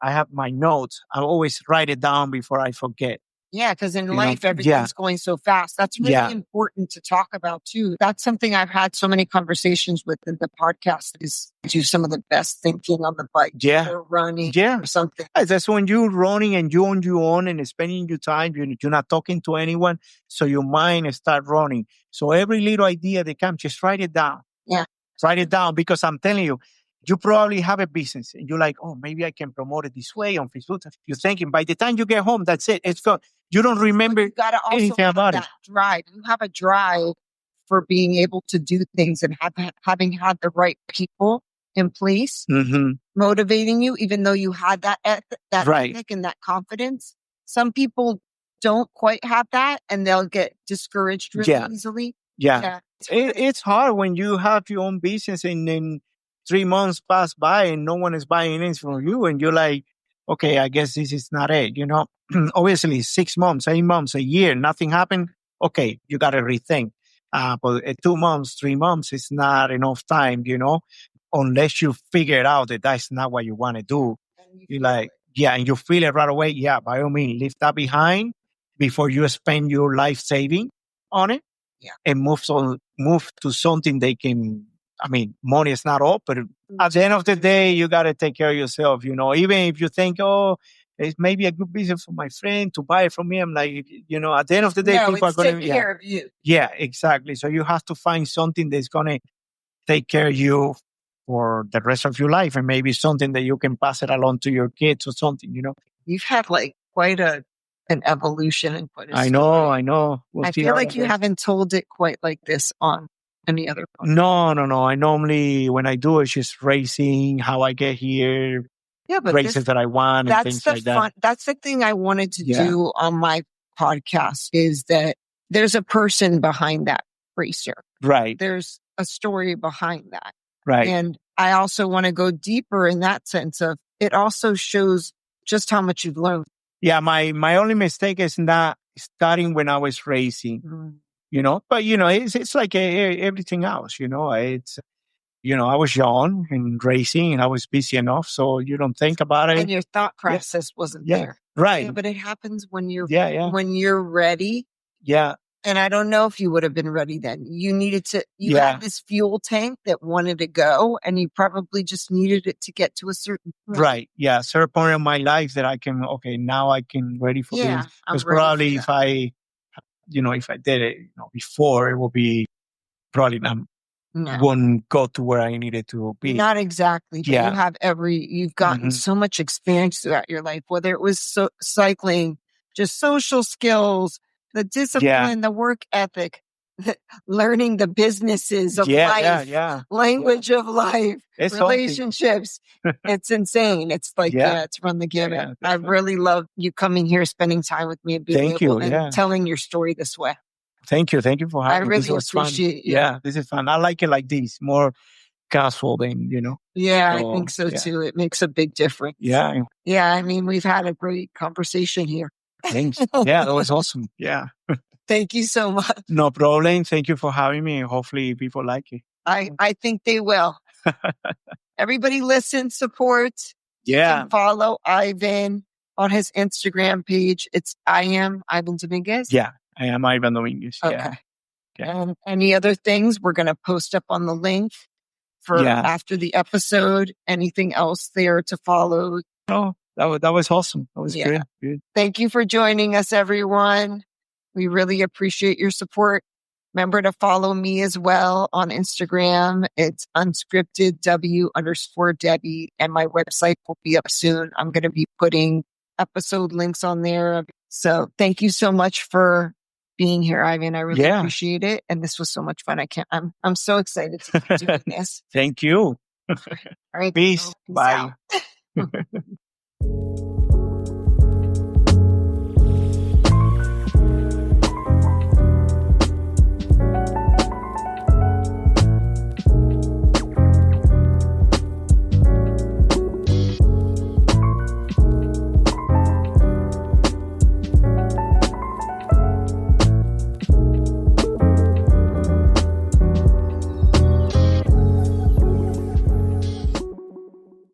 have my notes. I always write it down before I forget.
Yeah, because in life, everything's going so fast. That's really important to talk about too. That's something I've had so many conversations with in the podcast is do some of the best thinking on the bike.
Yeah.
Or running or something.
That's when you're running and you're on your own and spending your time. You're not talking to anyone. So your mind start running. So every little idea that comes, just write it down.
Yeah.
Write it down because I'm telling you, you probably have a business and you're like, oh, maybe I can promote it this way on Facebook. You're thinking by the time you get home, that's it. It's gone. You don't remember anything about it.
Drive. You have a drive for being able to do things and having had the right people in place, motivating you, even though you had that ethic and that confidence. Some people don't quite have that, and they'll get discouraged really easily.
Yeah. It's hard when you have your own business and then 3 months pass by and no one is buying anything from you. And you're like, okay, I guess this is not it. Obviously 6 months, 8 months, a year, nothing happened. Okay, you got to rethink. But 2 months, 3 months is not enough time, unless you figure it out that that's not what you want to do. You're like, and you feel it right away. Yeah, by all means, leave that behind before you spend your life saving on it. And move to something they can. I mean, money is not all, but at the end of the day, you got to take care of yourself. Even if you think, oh, it's maybe a good business for my friend to buy it from me. I'm like, at the end of the day, people are going to
take care of you.
Yeah, exactly. So you have to find something that's going to take care of you for the rest of your life, and maybe something that you can pass it along to your kids or something.
You've had quite an evolution and quite a
I
story.
know.
I feel like you haven't told it quite like this on any other podcast.
No. I normally, when I do it, it's just racing, how I get here, but races that I want and things like that.
That's the thing I wanted to do on my podcast, is that there's a person behind that racer.
Right.
There's a story behind that.
Right.
And I also want to go deeper in that sense of it also shows just how much you've learned.
Yeah, my only mistake is not starting when I was racing, but it's like everything else, it's, I was young and racing and I was busy enough. So you don't think about it.
And your thought process wasn't there.
Right.
Yeah, but it happens when when you're ready.
Yeah.
And I don't know if you would have been ready then. You needed to, had this fuel tank that wanted to go, and you probably just needed it to get to a certain point.
Right. Yeah. Certain point in my life that I can, now I can ready for this. Because probably if I did it before, it would be probably wouldn't go to where I needed to be.
Not exactly. But you've gotten so much experience throughout your life, whether it was cycling, just social skills, the discipline, the work ethic, learning the businesses of life, language of life, relationships. It's insane. It's like, it's run the gamut. I really love you coming here, spending time with me, and being and telling your story this way.
Thank you. Thank you for having me.
I really appreciate
you. Yeah, this is fun. I like it like this, more casual than,
Yeah, I think so too. It makes a big difference.
Yeah.
Yeah, I mean, we've had a great conversation here.
Thanks. Yeah, that was awesome. Yeah.
Thank you so much.
No problem. Thank you for having me. Hopefully people like it.
I think they will. Everybody listen, support.
Yeah.
You can follow Ivan on his Instagram page. I am Ivan Dominguez.
Yeah, I am Ivan Dominguez.
Okay.
Yeah.
And any other things we're going to post up on the link for after the episode. Anything else there to follow?
Oh, that was awesome. That was good.
Thank you for joining us, everyone. We really appreciate your support. Remember to follow me as well on Instagram. It's unscripted W_Debbie, and my website will be up soon. I'm going to be putting episode links on there. So thank you so much for being here, Ivan. I really appreciate it. And this was so much fun. I'm so excited to be doing this.
Thank you.
All right.
Peace. Bye.
Out.